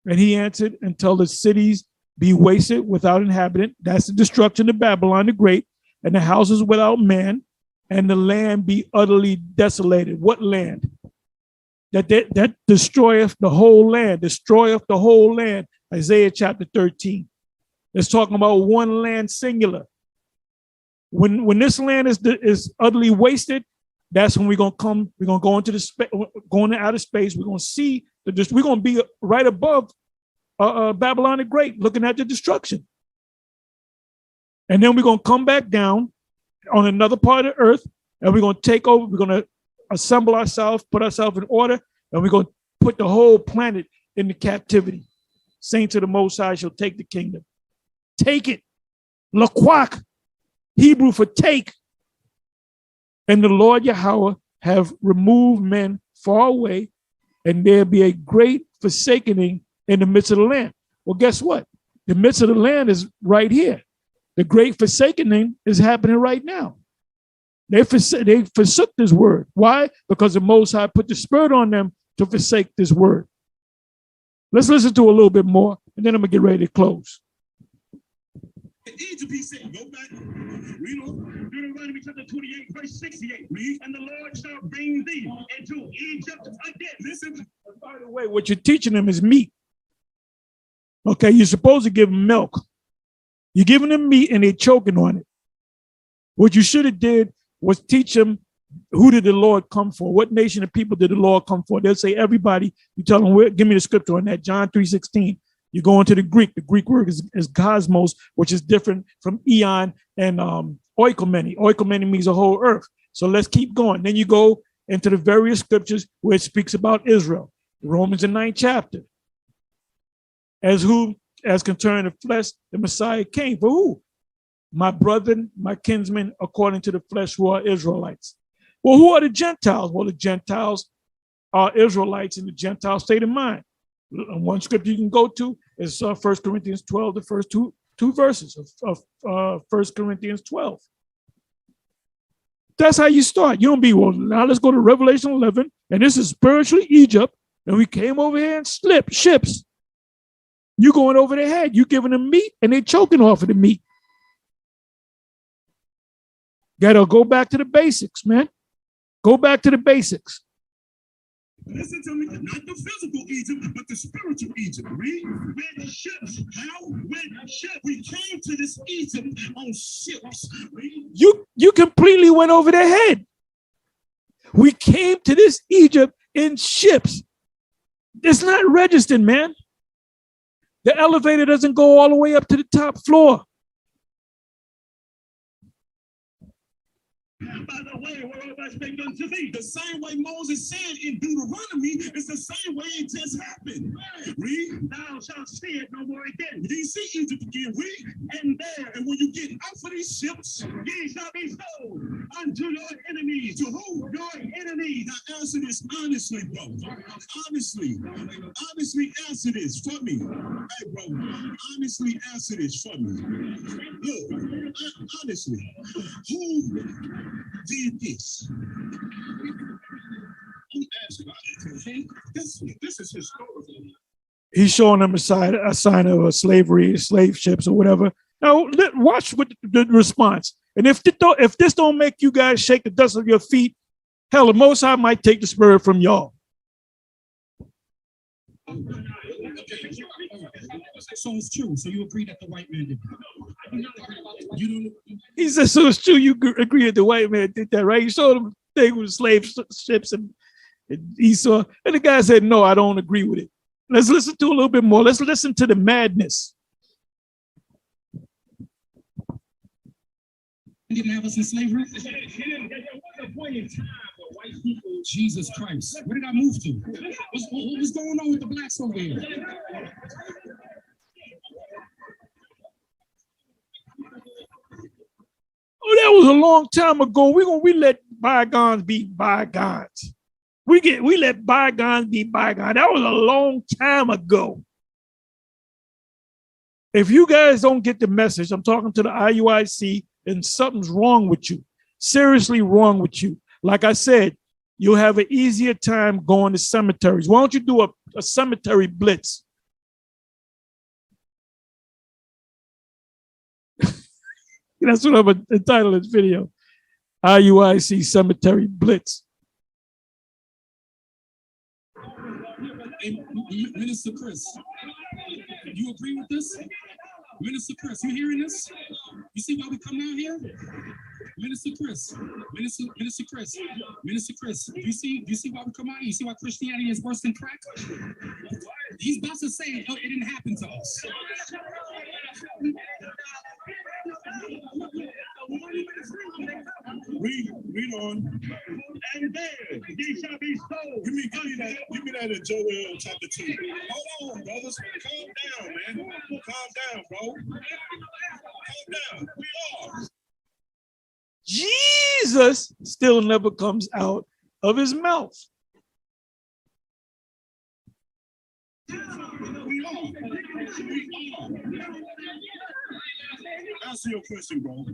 And he answered, until the cities be wasted without inhabitant. That's the destruction of Babylon the Great, and the houses without man, and the land be utterly desolated. What land? That destroyeth the whole land, destroyeth the whole land. Isaiah chapter 13. It's talking about one land singular. When this land is utterly wasted, that's when we're gonna come. We're gonna go into going to outer space. We're gonna see we're gonna be right above Babylon the Great, looking at the destruction. And then we're gonna come back down on another part of the earth, and we're gonna take over. We're gonna assemble ourselves, put ourselves in order, and we're gonna put the whole planet into captivity. Saints of the Most High shall take the kingdom. Take it. Laquak, Hebrew for take. And the Lord Yahweh have removed men far away, and there be a great forsakening in the midst of the land. Well, guess what? The midst of the land is right here. The great forsakening is happening right now. They forsook this word. Why? Because the Most High put the Spirit on them to forsake this word. Let's listen to a little bit more, and then I'm going to get ready to close. Egypt, he said, go back, read on Deuteronomy chapter 28, verse 68. Read, and the Lord shall bring thee into Egypt again. Listen. By the way, what you're teaching them is meat. Okay, you're supposed to give them milk. You're giving them meat and they're choking on it. What you should have did was teach them, who did the Lord come for? What nation of people did the Lord come for? They'll say everybody. You tell them, give me the scripture on that, John 3:16. You go into the Greek. The Greek word is cosmos, which is different from eon and oikomene. Oikomene means the whole earth. So let's keep going. Then you go into the various scriptures where it speaks about Israel. Romans the 9th chapter. As concerning the flesh, the Messiah came. For who? My brethren, my kinsmen, according to the flesh, who are Israelites. Well, who are the Gentiles? Well, the Gentiles are Israelites in the Gentile state of mind. One scripture you can go to is 1 Corinthians 12, the first two verses of 1 Corinthians 12. That's how you start. You don't be, well, now let's go to Revelation 11, and this is spiritually Egypt, and we came over here and slipped ships. You going over their head. You giving them meat, and they choking off of the meat. Gotta go back to the basics, man. Go back to the basics. Listen to me, not the physical Egypt, but the spiritual Egypt. Read, when ships, how, when ships, we came to this Egypt on ships. Read. You completely went over their head. We came to this Egypt in ships. It's not registered, man. The elevator doesn't go all the way up to the top floor. By the way, the same way Moses said in Deuteronomy, it's the same way it just happened. Read, thou shalt see it no more again. You see Egypt again, read, and there, and when you get out of these ships, ye shall be sold unto your enemies. To who? Your enemies. Now answer this honestly, bro. Honestly answer this for me. Hey, bro, honestly answer this for me. Look, honestly, who did this. I'm asking, this is historical. He's showing them a sign of slavery, slave ships or whatever. Now, watch what the response. And if this don't make you guys shake the dust of your feet, hell, the Most High might take the spirit from y'all. So it's true. So you agree that the white man did that? You don't. He said, so it's true. You agree that the white man did that, right? He showed him thing with slave ships and Esau. And the guy said, no, I don't agree with it. Let's listen to a little bit more. Let's listen to the madness. Didn't have us in slavery? Jesus Christ. Where did I move to? What was going on with the blacks over here? Oh, that was a long time ago. We let bygones be bygones. We let bygones be bygones. That was a long time ago. If you guys don't get the message, I'm talking to the IUIC, and something's wrong with you. Seriously wrong with you. Like I said, you'll have an easier time going to cemeteries. Why don't you do a cemetery blitz? That's what I'm entitled this video. IUIC Cemetery Blitz. Hey, Minister Chris, you agree with this? Minister Chris, you hearing this? You see why we come out here? Minister Chris, Minister Chris, do you see why we come out here? You see why Christianity is worse than crack? These bosses saying it didn't happen to us. Read on. And then ye shall be sold. Give me that in Joel chapter 2. Hold on, brothers. Calm down, man. Calm down, bro. Calm down. We are. Jesus still never comes out of his mouth. We are. Answer your question, bro.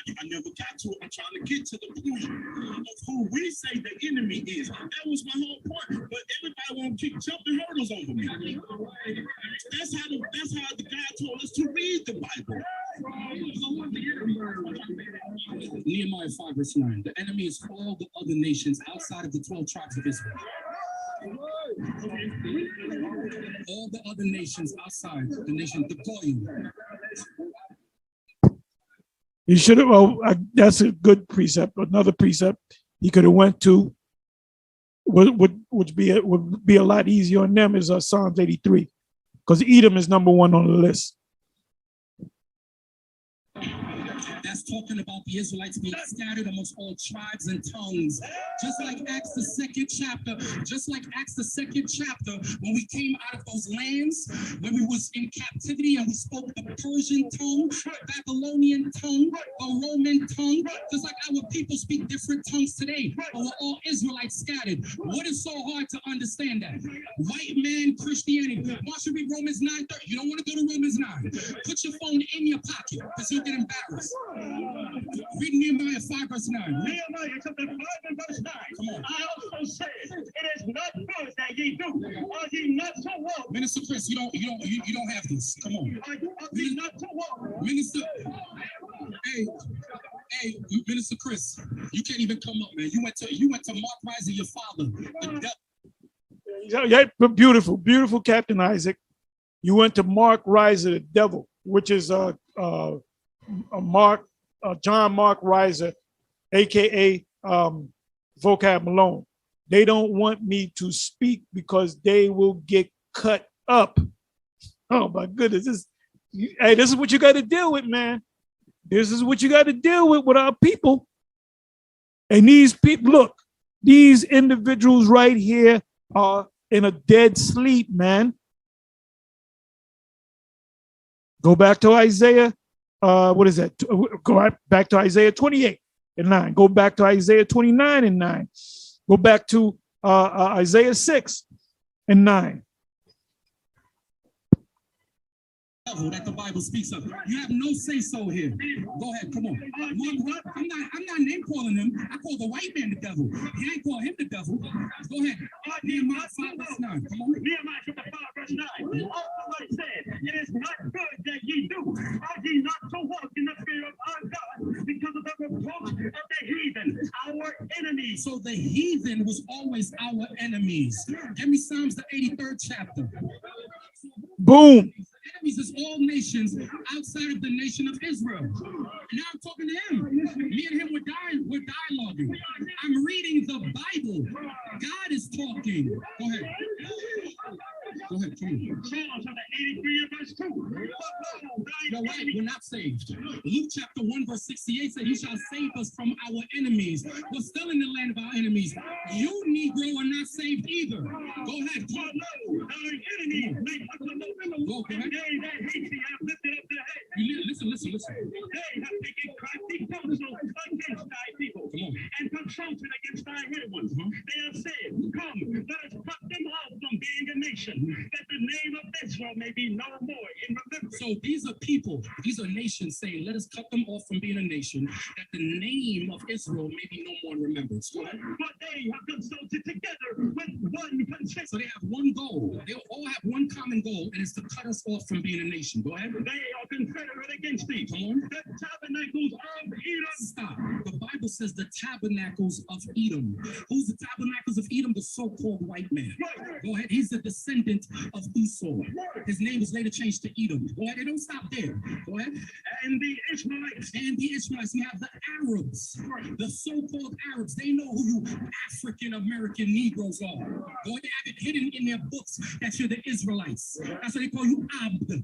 I never got to it. I'm trying to get to the point of who we say the enemy is. That was my whole point. But everybody want to keep jumping hurdles over me. That's how the God told us to read the Bible. Nehemiah 5 verse 9. The enemy is all the other nations outside of the 12 tribes of Israel. All the other nations outside the nation, the Goyim. He should have. Well, that's a good precept. Another precept he could have went to would be a lot easier on them is Psalms 83, because Edom is number 1 on the list. That's talking about the Israelites being scattered amongst all tribes and tongues. Just like Acts the second chapter, when we came out of those lands, when we was in captivity and we spoke the Persian tongue, the Babylonian tongue, the Roman tongue, just like our people speak different tongues today, but we're all Israelites scattered. What is so hard to understand that? White man Christianity. Why should we Romans 9:30? You don't want to go to Romans 9. Put your phone in your pocket because you'll get embarrassed. Read Nehemiah 5 verse 9. Nehemiah chapter 5 and verse 9. Come on. I also said, it is not good that ye do. Are ye not so woke? Minister Chris, you don't have this. Come on. Are ye not so woke? Minister, hey, Minister Chris, you can't even come up, man. You went to Mark Reiser, your father. Yeah, beautiful, Captain Isaac. You went to Mark Reiser, the devil, which is John Mark Reiser, aka Vocab Malone. They don't want me to speak because they will get cut up. Oh my goodness! This is what you got to deal with, man. This is what you got to deal with our people. And these people, look, these individuals right here are in a dead sleep, man. Go back to Isaiah. What is that? Go back to Isaiah 28 and 9. Go back to Isaiah 29 and 9. Go back to Isaiah 6 and 9. devil that the Bible speaks of. You have no say-so here. Go ahead, come on. Mark, I'm not name calling him. I call the white man the devil. He ain't call him the devil. Go ahead. Nehemiah 5:9. Come on. Nehemiah chapter 5, verse 9. Also said, it is not good that ye do. Are ye not to walk in the fear of our God because of the reproach of the heathen, our enemies? So the heathen was always our enemies. Give me Psalms the 83rd chapter. Boom. Enemies is all nations outside of the nation of Israel. And now I'm talking to him. Me and him we're dialoguing. I'm reading the Bible. God is talking. Go ahead. Go ahead, come on. Psalms chapter 83 and verse 2. You're right, we're not saved. Luke chapter 1 verse 68 said he shall save us from our enemies. We're still in the land of our enemies. You, Negro, are not saved either. Go ahead. For lo, thine enemies make us a Go ahead. they that hate thee have lifted up their head. Listen. They have taken crafty counsel against thy people Come on. and consulted against thy real ones. They have said, come, let us cut them off from being a nation, that the name of Israel may be no more in remembrance. So these are people, these are nations saying, let us cut them off from being a nation, that the name of Israel may be no more in remembrance. Go ahead. But they have consulted together with one consent. So they have one goal. They all have one common goal, and it's to cut us off from being a nation. Go ahead. They are confederate against thee. Come on. The tabernacles of Edom. Stop. The Bible says the tabernacles of Edom. Who's the tabernacles of Edom? The so-called white man. Go ahead. He's the descendant of Esau. His name was later changed to Edom. Go ahead. They don't stop there. Go ahead. And the Ishmaelites. And the Ishmaelites. You have the Arabs, the so-called Arabs. They know who you African-American Negroes are. Go ahead. They have it hidden in their books that you're the Israelites. That's what they call you, Abid,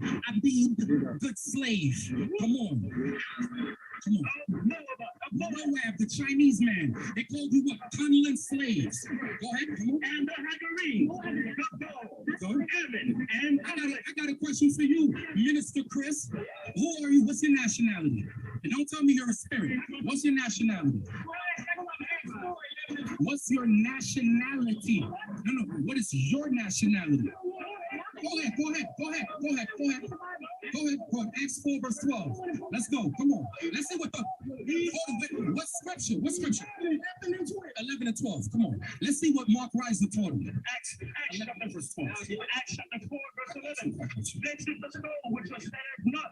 good slave. Come on. Come on. Moab, the Chinese man. They called you what? Tunneling slaves. Go ahead. Come on. And the Hagarenes. The Gaul. Ammon. And I got a question for you, Minister Chris. Who are you? What's your nationality? And don't tell me you're a spirit. What's your nationality? What's your nationality? No. What is your nationality? Go ahead. Acts 4 verse 12. Let's go. Come on. Let's see what scripture? What scripture? 11 and 12. Come on. Let's see what Mark Reiser taught him. Acts chapter 4, verse 11. This is the stone which was set at naught.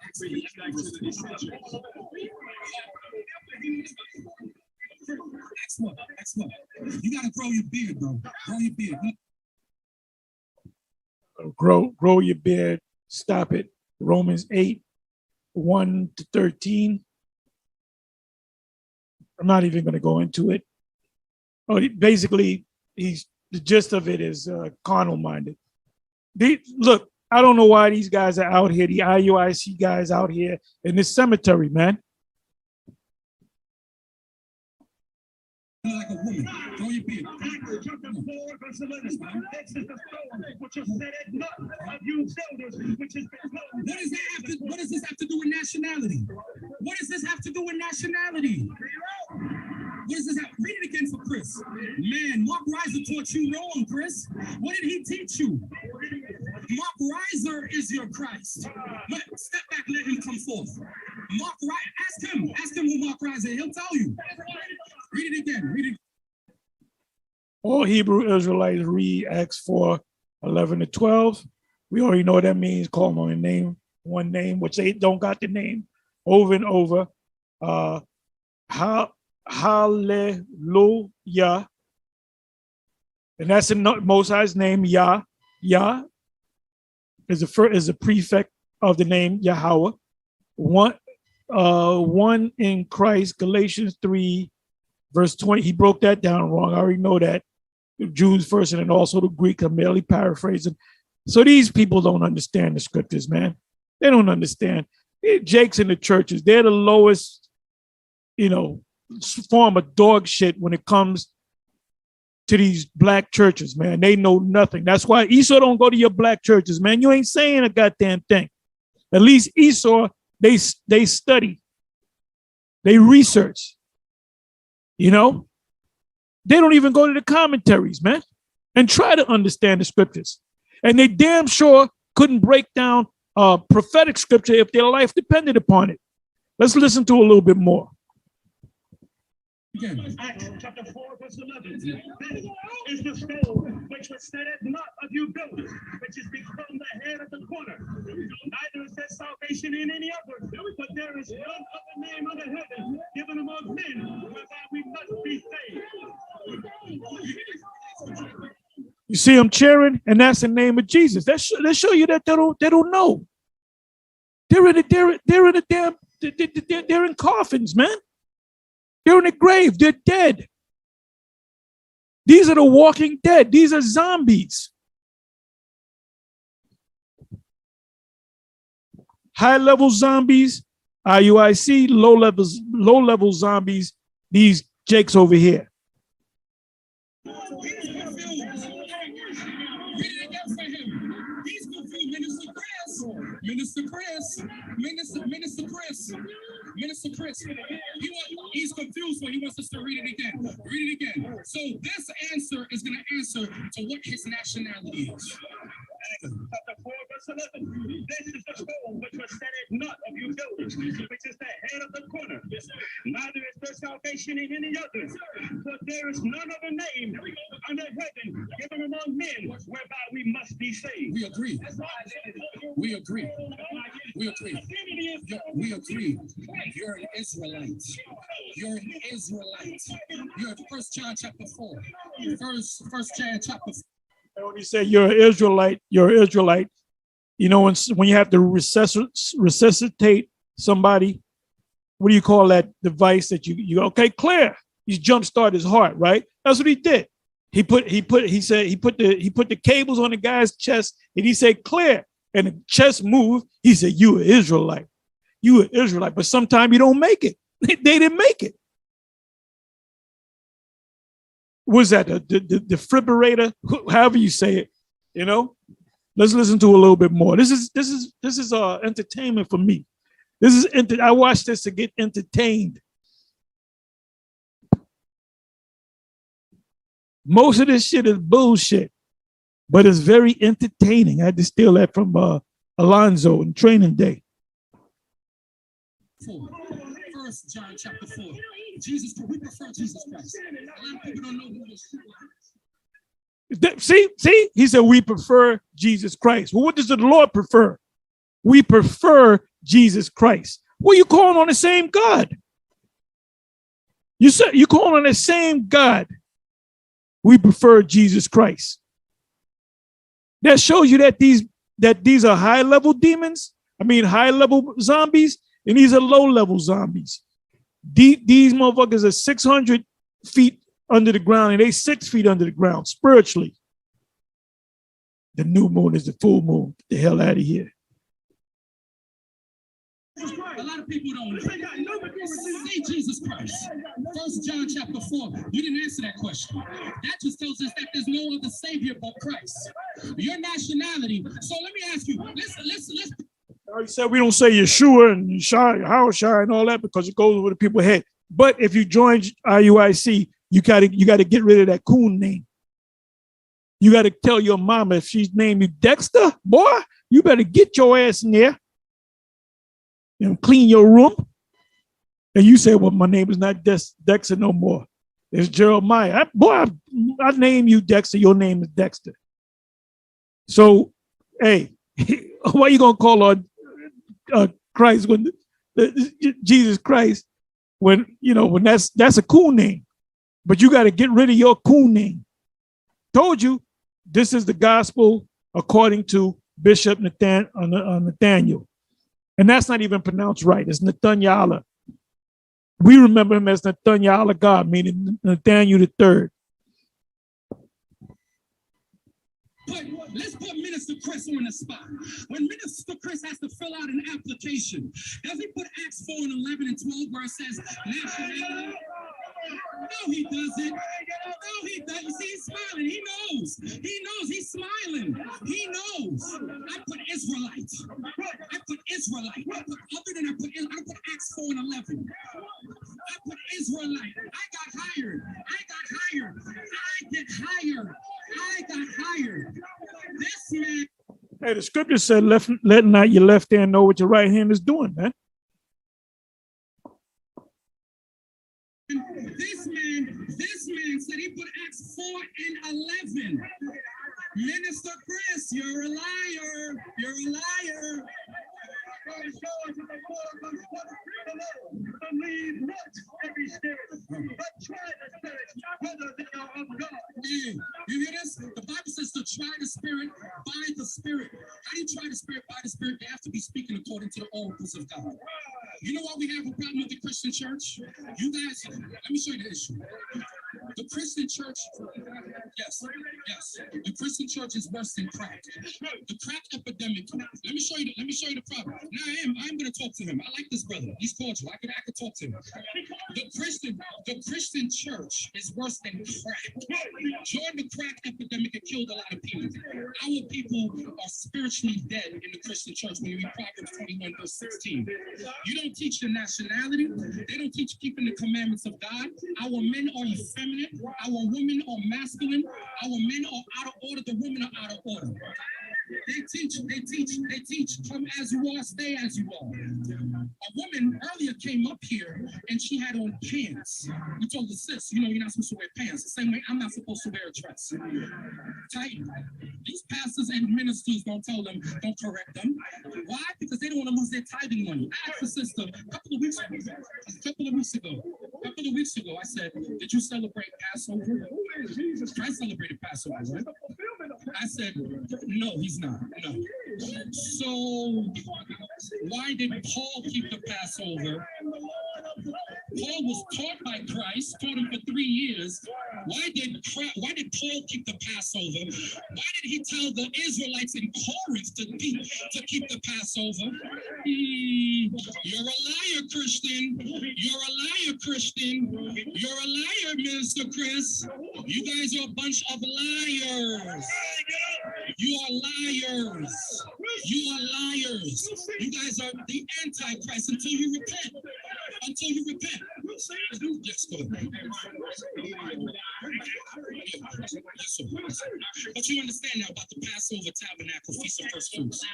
Acts what? You gotta grow your beard, bro. Grow your beard. Grow your beard. Stop it. Romans 8, 1 to 13. I'm not even going to go into it. Basically, the gist of it is carnal minded. Look, I don't know why these guys are out here, the IUIC guys out here in this cemetery, man. Like a woman. Grow your beard. Acts chapter 4, verse 11. This is the stone which was set at naught of you builders, which is What does this have to do with nationality? What does this have to do with nationality? What does this have? Read it again for Chris. Man, Mark Reiser taught you wrong, Chris. What did he teach you? Mark Reiser is your Christ. But step back, let him come forth. Mark Reiser, ask him who Mark Reiser is. He'll tell you. Read it again. All Hebrew Israelites read Acts 4, 11 to 12. We already know what that means. Call them on a name, one name, which they don't got the name over and over. Hallelujah. And that's the Most High's name, Yah. Yah is a prefix of the name Yahawah. One in Christ, Galatians 3, verse 20. He broke that down wrong. I already know that. The Jews first and then also the Greek. I'm merely paraphrasing. So these people don't understand the scriptures, man. They don't understand. Jake's in the churches. They're the lowest, form of dog shit when it comes to these black churches, man. They know nothing. That's why Esau don't go to your black churches, man. You ain't saying a goddamn thing. At least Esau, they study. They research. They don't even go to the commentaries, man, and try to understand the scriptures. And they damn sure couldn't break down prophetic scripture if their life depended upon it. Let's listen to a little bit more. Acts chapter 4, verse 11. This is the stone which was set at naught of you builders, which is become the head of the corner. Neither is there salvation in any other, but there is none other name under heaven given among men whereby we must be saved. You see them cheering, and that's the name of Jesus. That show you that they don't know. They're in coffins, man. They're in the grave. They're dead. These are the walking dead. These are zombies. High-level zombies, IUIC, low-level zombies, these jakes over here. Minister Chris, he's confused, so he wants us to read it again. Read it again. So this answer is going to answer to what his nationality is. Chapter 4, verse 11. This is the stone which was set at naught of you builders, which is the head of the corner. Neither is there salvation in any other, for there is none other name under heaven given among men whereby we must be saved. We agree. We agree. We agree. We agree. You're an Israelite. You're an Israelite. You're 1 John chapter 4. First John chapter 4. When you say you're an Israelite, you're an Israelite. You know, when you have to resuscitate somebody, what do you call that device that you okay, clear? He jumpstart his heart, right? That's what he did. He put the cables on the guy's chest, and he said clear, and the chest moved. He said, "You an Israelite, you an Israelite." But sometimes you don't make it. They didn't make it. Was that the defibrillator? However you say it, you know. Let's listen to a little bit more. This is entertainment for me. I watch this to get entertained. Most of this shit is bullshit, but it's very entertaining. I had to steal that from Alonzo in Training Day. 1 John chapter 4. Jesus, we prefer Jesus Christ. A lot of people don't know who this is. See, he said we prefer Jesus Christ. Well, what does the Lord prefer? We prefer Jesus Christ. Well, you calling on the same God. You said you calling on the same God. We prefer Jesus Christ. That shows you that these are high-level demons. I mean, high-level zombies, and these are low-level zombies. These motherfuckers are 600 feet under the ground, and they 6 feet under the ground spiritually. The new moon is the full moon. Get the hell out of here. A lot of people don't say Jesus Christ. 1 John chapter 4. You didn't answer that question. That just tells us that there's no other Savior but Christ. Your nationality. So let me ask you. Let's. I said we don't say Yeshua and YAHAWASHI and all that because it goes over the people's head. But if you join IUIC, you gotta get rid of that coon name. You gotta tell your mama if she's named you Dexter, boy, you better get your ass in there and clean your room. And you say, well, my name is not Dexter no more. It's Jeremiah. I name you Dexter. Your name is Dexter. So, hey, why you gonna call on Christ when Jesus Christ when that's a cool name, but you got to get rid of your cool name. Told you this is the gospel according to Bishop Nathaniel, and that's not even pronounced right. It's Nathaniel. We remember him as Nathaniel God, meaning Nathaniel III. Let's put Minister Chris on the spot. When Minister Chris has to fill out an application, does he put Acts 4 and 11 and 12 where it says nationality? No, he doesn't. No, he doesn't. See, he's smiling. He knows. He knows. He's smiling. He knows. I put Israelite. I put Israelite. I put Acts 4 and 11. I put Israelite. I got hired. I get hired. This man. Hey, the scripture said, let not your left hand know what your right hand is doing, man. This man said he put Acts 4 and 11. Minister Chris, you're a liar. You're a liar. Believe not every spirit, but try the spirits, whether they are of God. Hey, you hear this? The Bible says to try the spirit by the spirit. How do you try the spirit by the spirit? They have to be speaking according to the oracles of God. You know why we have a problem with the Christian church? You guys, let me show you the issue. The Christian church, yes. The Christian church is worse than crack. The crack epidemic. Let me show you the problem. Now I'm gonna talk to him. I like this brother. He's cordial. I could talk to him. The Christian church is worse than crack. During the crack epidemic, it killed a lot of people. Our people are spiritually dead in the Christian church when you read Proverbs 21, verse 16. You don't teach the nationality. They don't teach keeping the commandments of God. Our men are effeminate. Our women are masculine. Our men are out of order. The women are out of order. They teach, come as you are, stay as you are. A woman earlier came up here and she had on pants. We told the sis, you know, you're not supposed to wear pants. The same way I'm not supposed to wear a dress. Tight. These pastors and ministers don't tell them, don't correct them. Why? Because they don't want to lose their tithing money. I asked the sister a couple of weeks ago, I said, did you celebrate Passover? I celebrated Passover, right? I said, no, he's not. No. So why did Paul keep the Passover? Paul was taught by Christ, taught him for 3 years. Why did Paul keep the Passover? Why did he tell the Israelites in Corinth to keep the Passover? You're a liar, Christian. You're a liar, Christian. You're a liar, Minister Chris. You guys are a bunch of liars. You are liars. You are liars. You guys are the Antichrist until you repent. Until you repent. Yes, go ahead. But you understand now about the Passover tabernacle, Feast of First Fruits.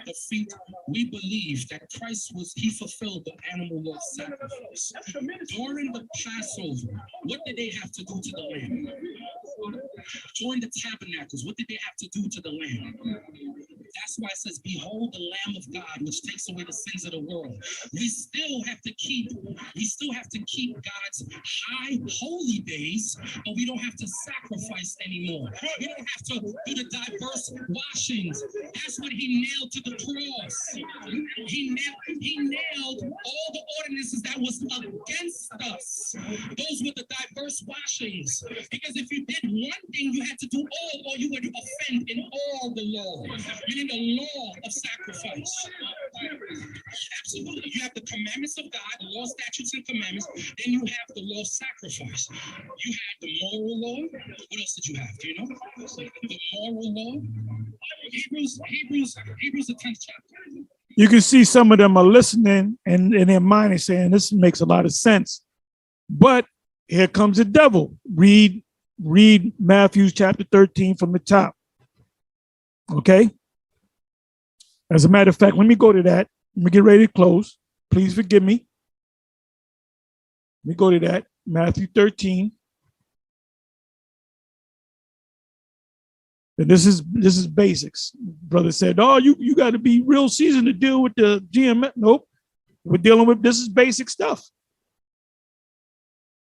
The feast, we believe that Christ fulfilled the animal law sacrifice. During the Passover, what did they have to do to the lamb? During the tabernacles, what did they have to do to the lamb? That's why it says, behold the Lamb of God, which takes away the sins of the world. We still have to keep God's high holy days, but we don't have to sacrifice anymore. We don't have to do the diverse washings. That's what he nailed to the cross. He nailed all the ordinances that was against us. Those were the diverse washings. Because if you did one thing, you had to do all, or you would offend in all the law. Meaning the law of sacrifice. Absolutely. You have the commandments of God, law, statutes, and commandments. Then you have the law of sacrifice. You had the moral law. What else did you have? Do you know? The moral law. Hebrews, the 10th chapter. You can see some of them are listening and in their mind is saying, this makes a lot of sense. But here comes the devil. Read Matthew chapter 13 from the top. Okay? As a matter of fact, let me go to that. Let me get ready to close. Please forgive me. Let me go to that. Matthew 13. And this is basics. Brother said, oh, you got to be real seasoned to deal with the GM. Nope. We're dealing with, this is basic stuff.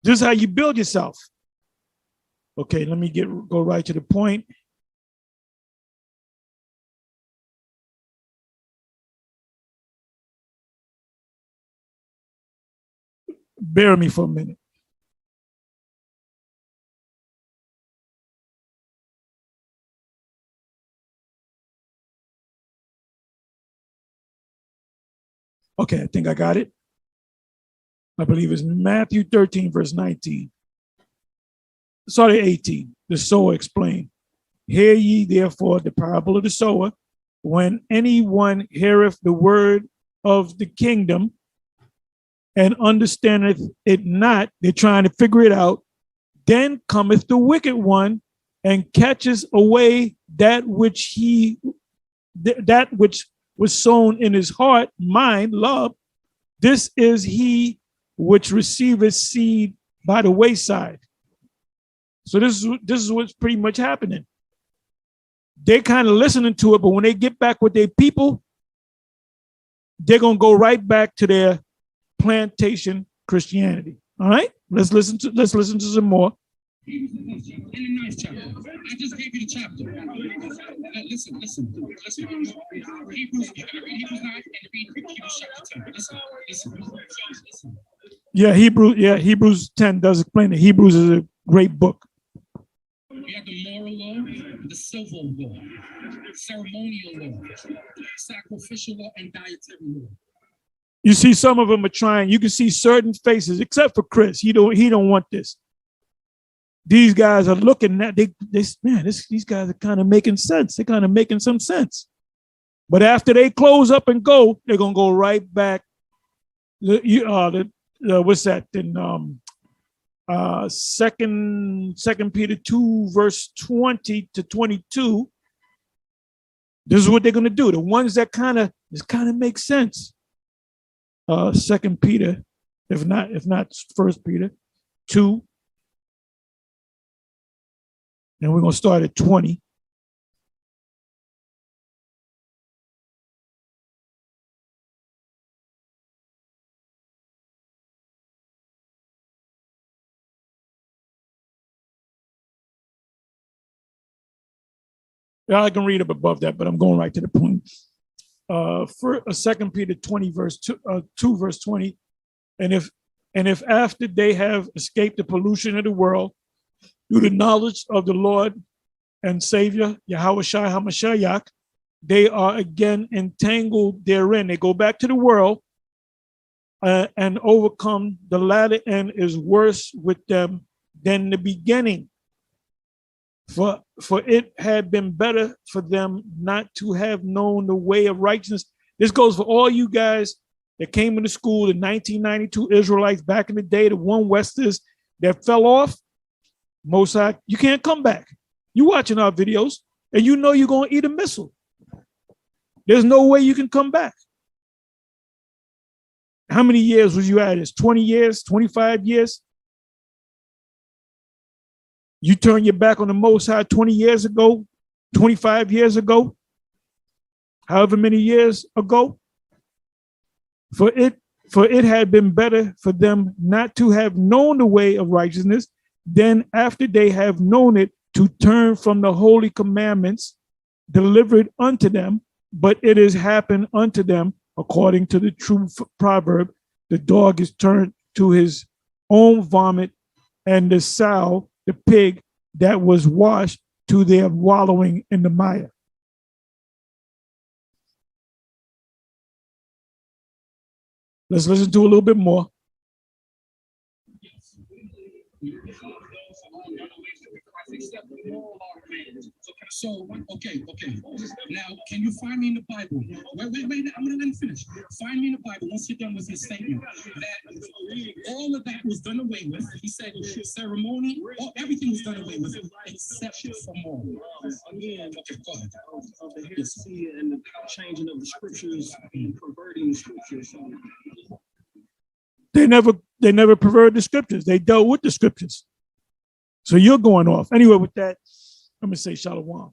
This is how you build yourself. Okay, let me go right to the point. Bear with me for a minute. Okay, I think I got it. I believe it's Matthew 13, verse 19. Sorry, 18. The sower explained. Hear ye therefore the parable of the sower. When anyone heareth the word of the kingdom and understandeth it not, they're trying to figure it out, then cometh the wicked one and catches away that which was sown in his heart, mind, love, this is he which receiveth seed by the wayside. So this is what's pretty much happening. They're kind of listening to it, but when they get back with their people, they're gonna go right back to their plantation Christianity. All right, let's listen to some more. In the ninth chapter. I just gave you the chapter. Listen. Hebrews, you gotta read Hebrews 9 and read Hebrews chapter 10. Listen. Yeah, Hebrews 10 does explain it. Hebrews is a great book. We have the moral law, the civil law, ceremonial law, sacrificial law, and dietary law. You see, some of them are trying. You can see certain faces, except for Chris. He don't want this. These guys are looking at these guys are kind of making sense. They're kind of making some sense. But after they close up and go, they're gonna go right back. What's that? In Second Peter 2, verse 20 to 22. This is what they're gonna do. The ones that kind of make sense. Second Peter, if not First Peter 2. And we're going to start at 20. I can read up above that, but I'm going right to the point. For 2 Peter 20, verse 2, verse 20. And if after they have escaped the pollution of the world, through the knowledge of the Lord and Savior, YAHAWASHI HaMashiach, they are again entangled therein. They go back to the world and overcome. The latter end is worse with them than the beginning. For it had been better for them not to have known the way of righteousness. This goes for all you guys that came into school, the 1992 Israelites back in the day, the one Westers that fell off. Mosai, you can't come back. You watching our videos and you know you're going to eat a missile. There's no way you can come back. How many years was you at this? 20 years, 25 years? You turned your back on the Most High 20 years ago, 25 years ago, however many years ago. For it had been better for them not to have known the way of righteousness, then after they have known it, to turn from the holy commandments delivered unto them, but it has happened unto them according to the true proverb, the dog is turned to his own vomit, and the sow, the pig that was washed, to their wallowing in the mire. Let's listen to a little bit more. So, okay. Now, can you find me in the Bible? Wait, I'm going to let him finish. Find me in the Bible, once you're done with your statement, that all of that was done away with. He said ceremony, everything was done away with, except for moral. Again, okay, go ahead. Of the heresy and the changing of the scriptures and perverting the scriptures. They never perverted the scriptures. They dealt with the scriptures. So you're going off. Anyway, with that, I'm going to say shalom.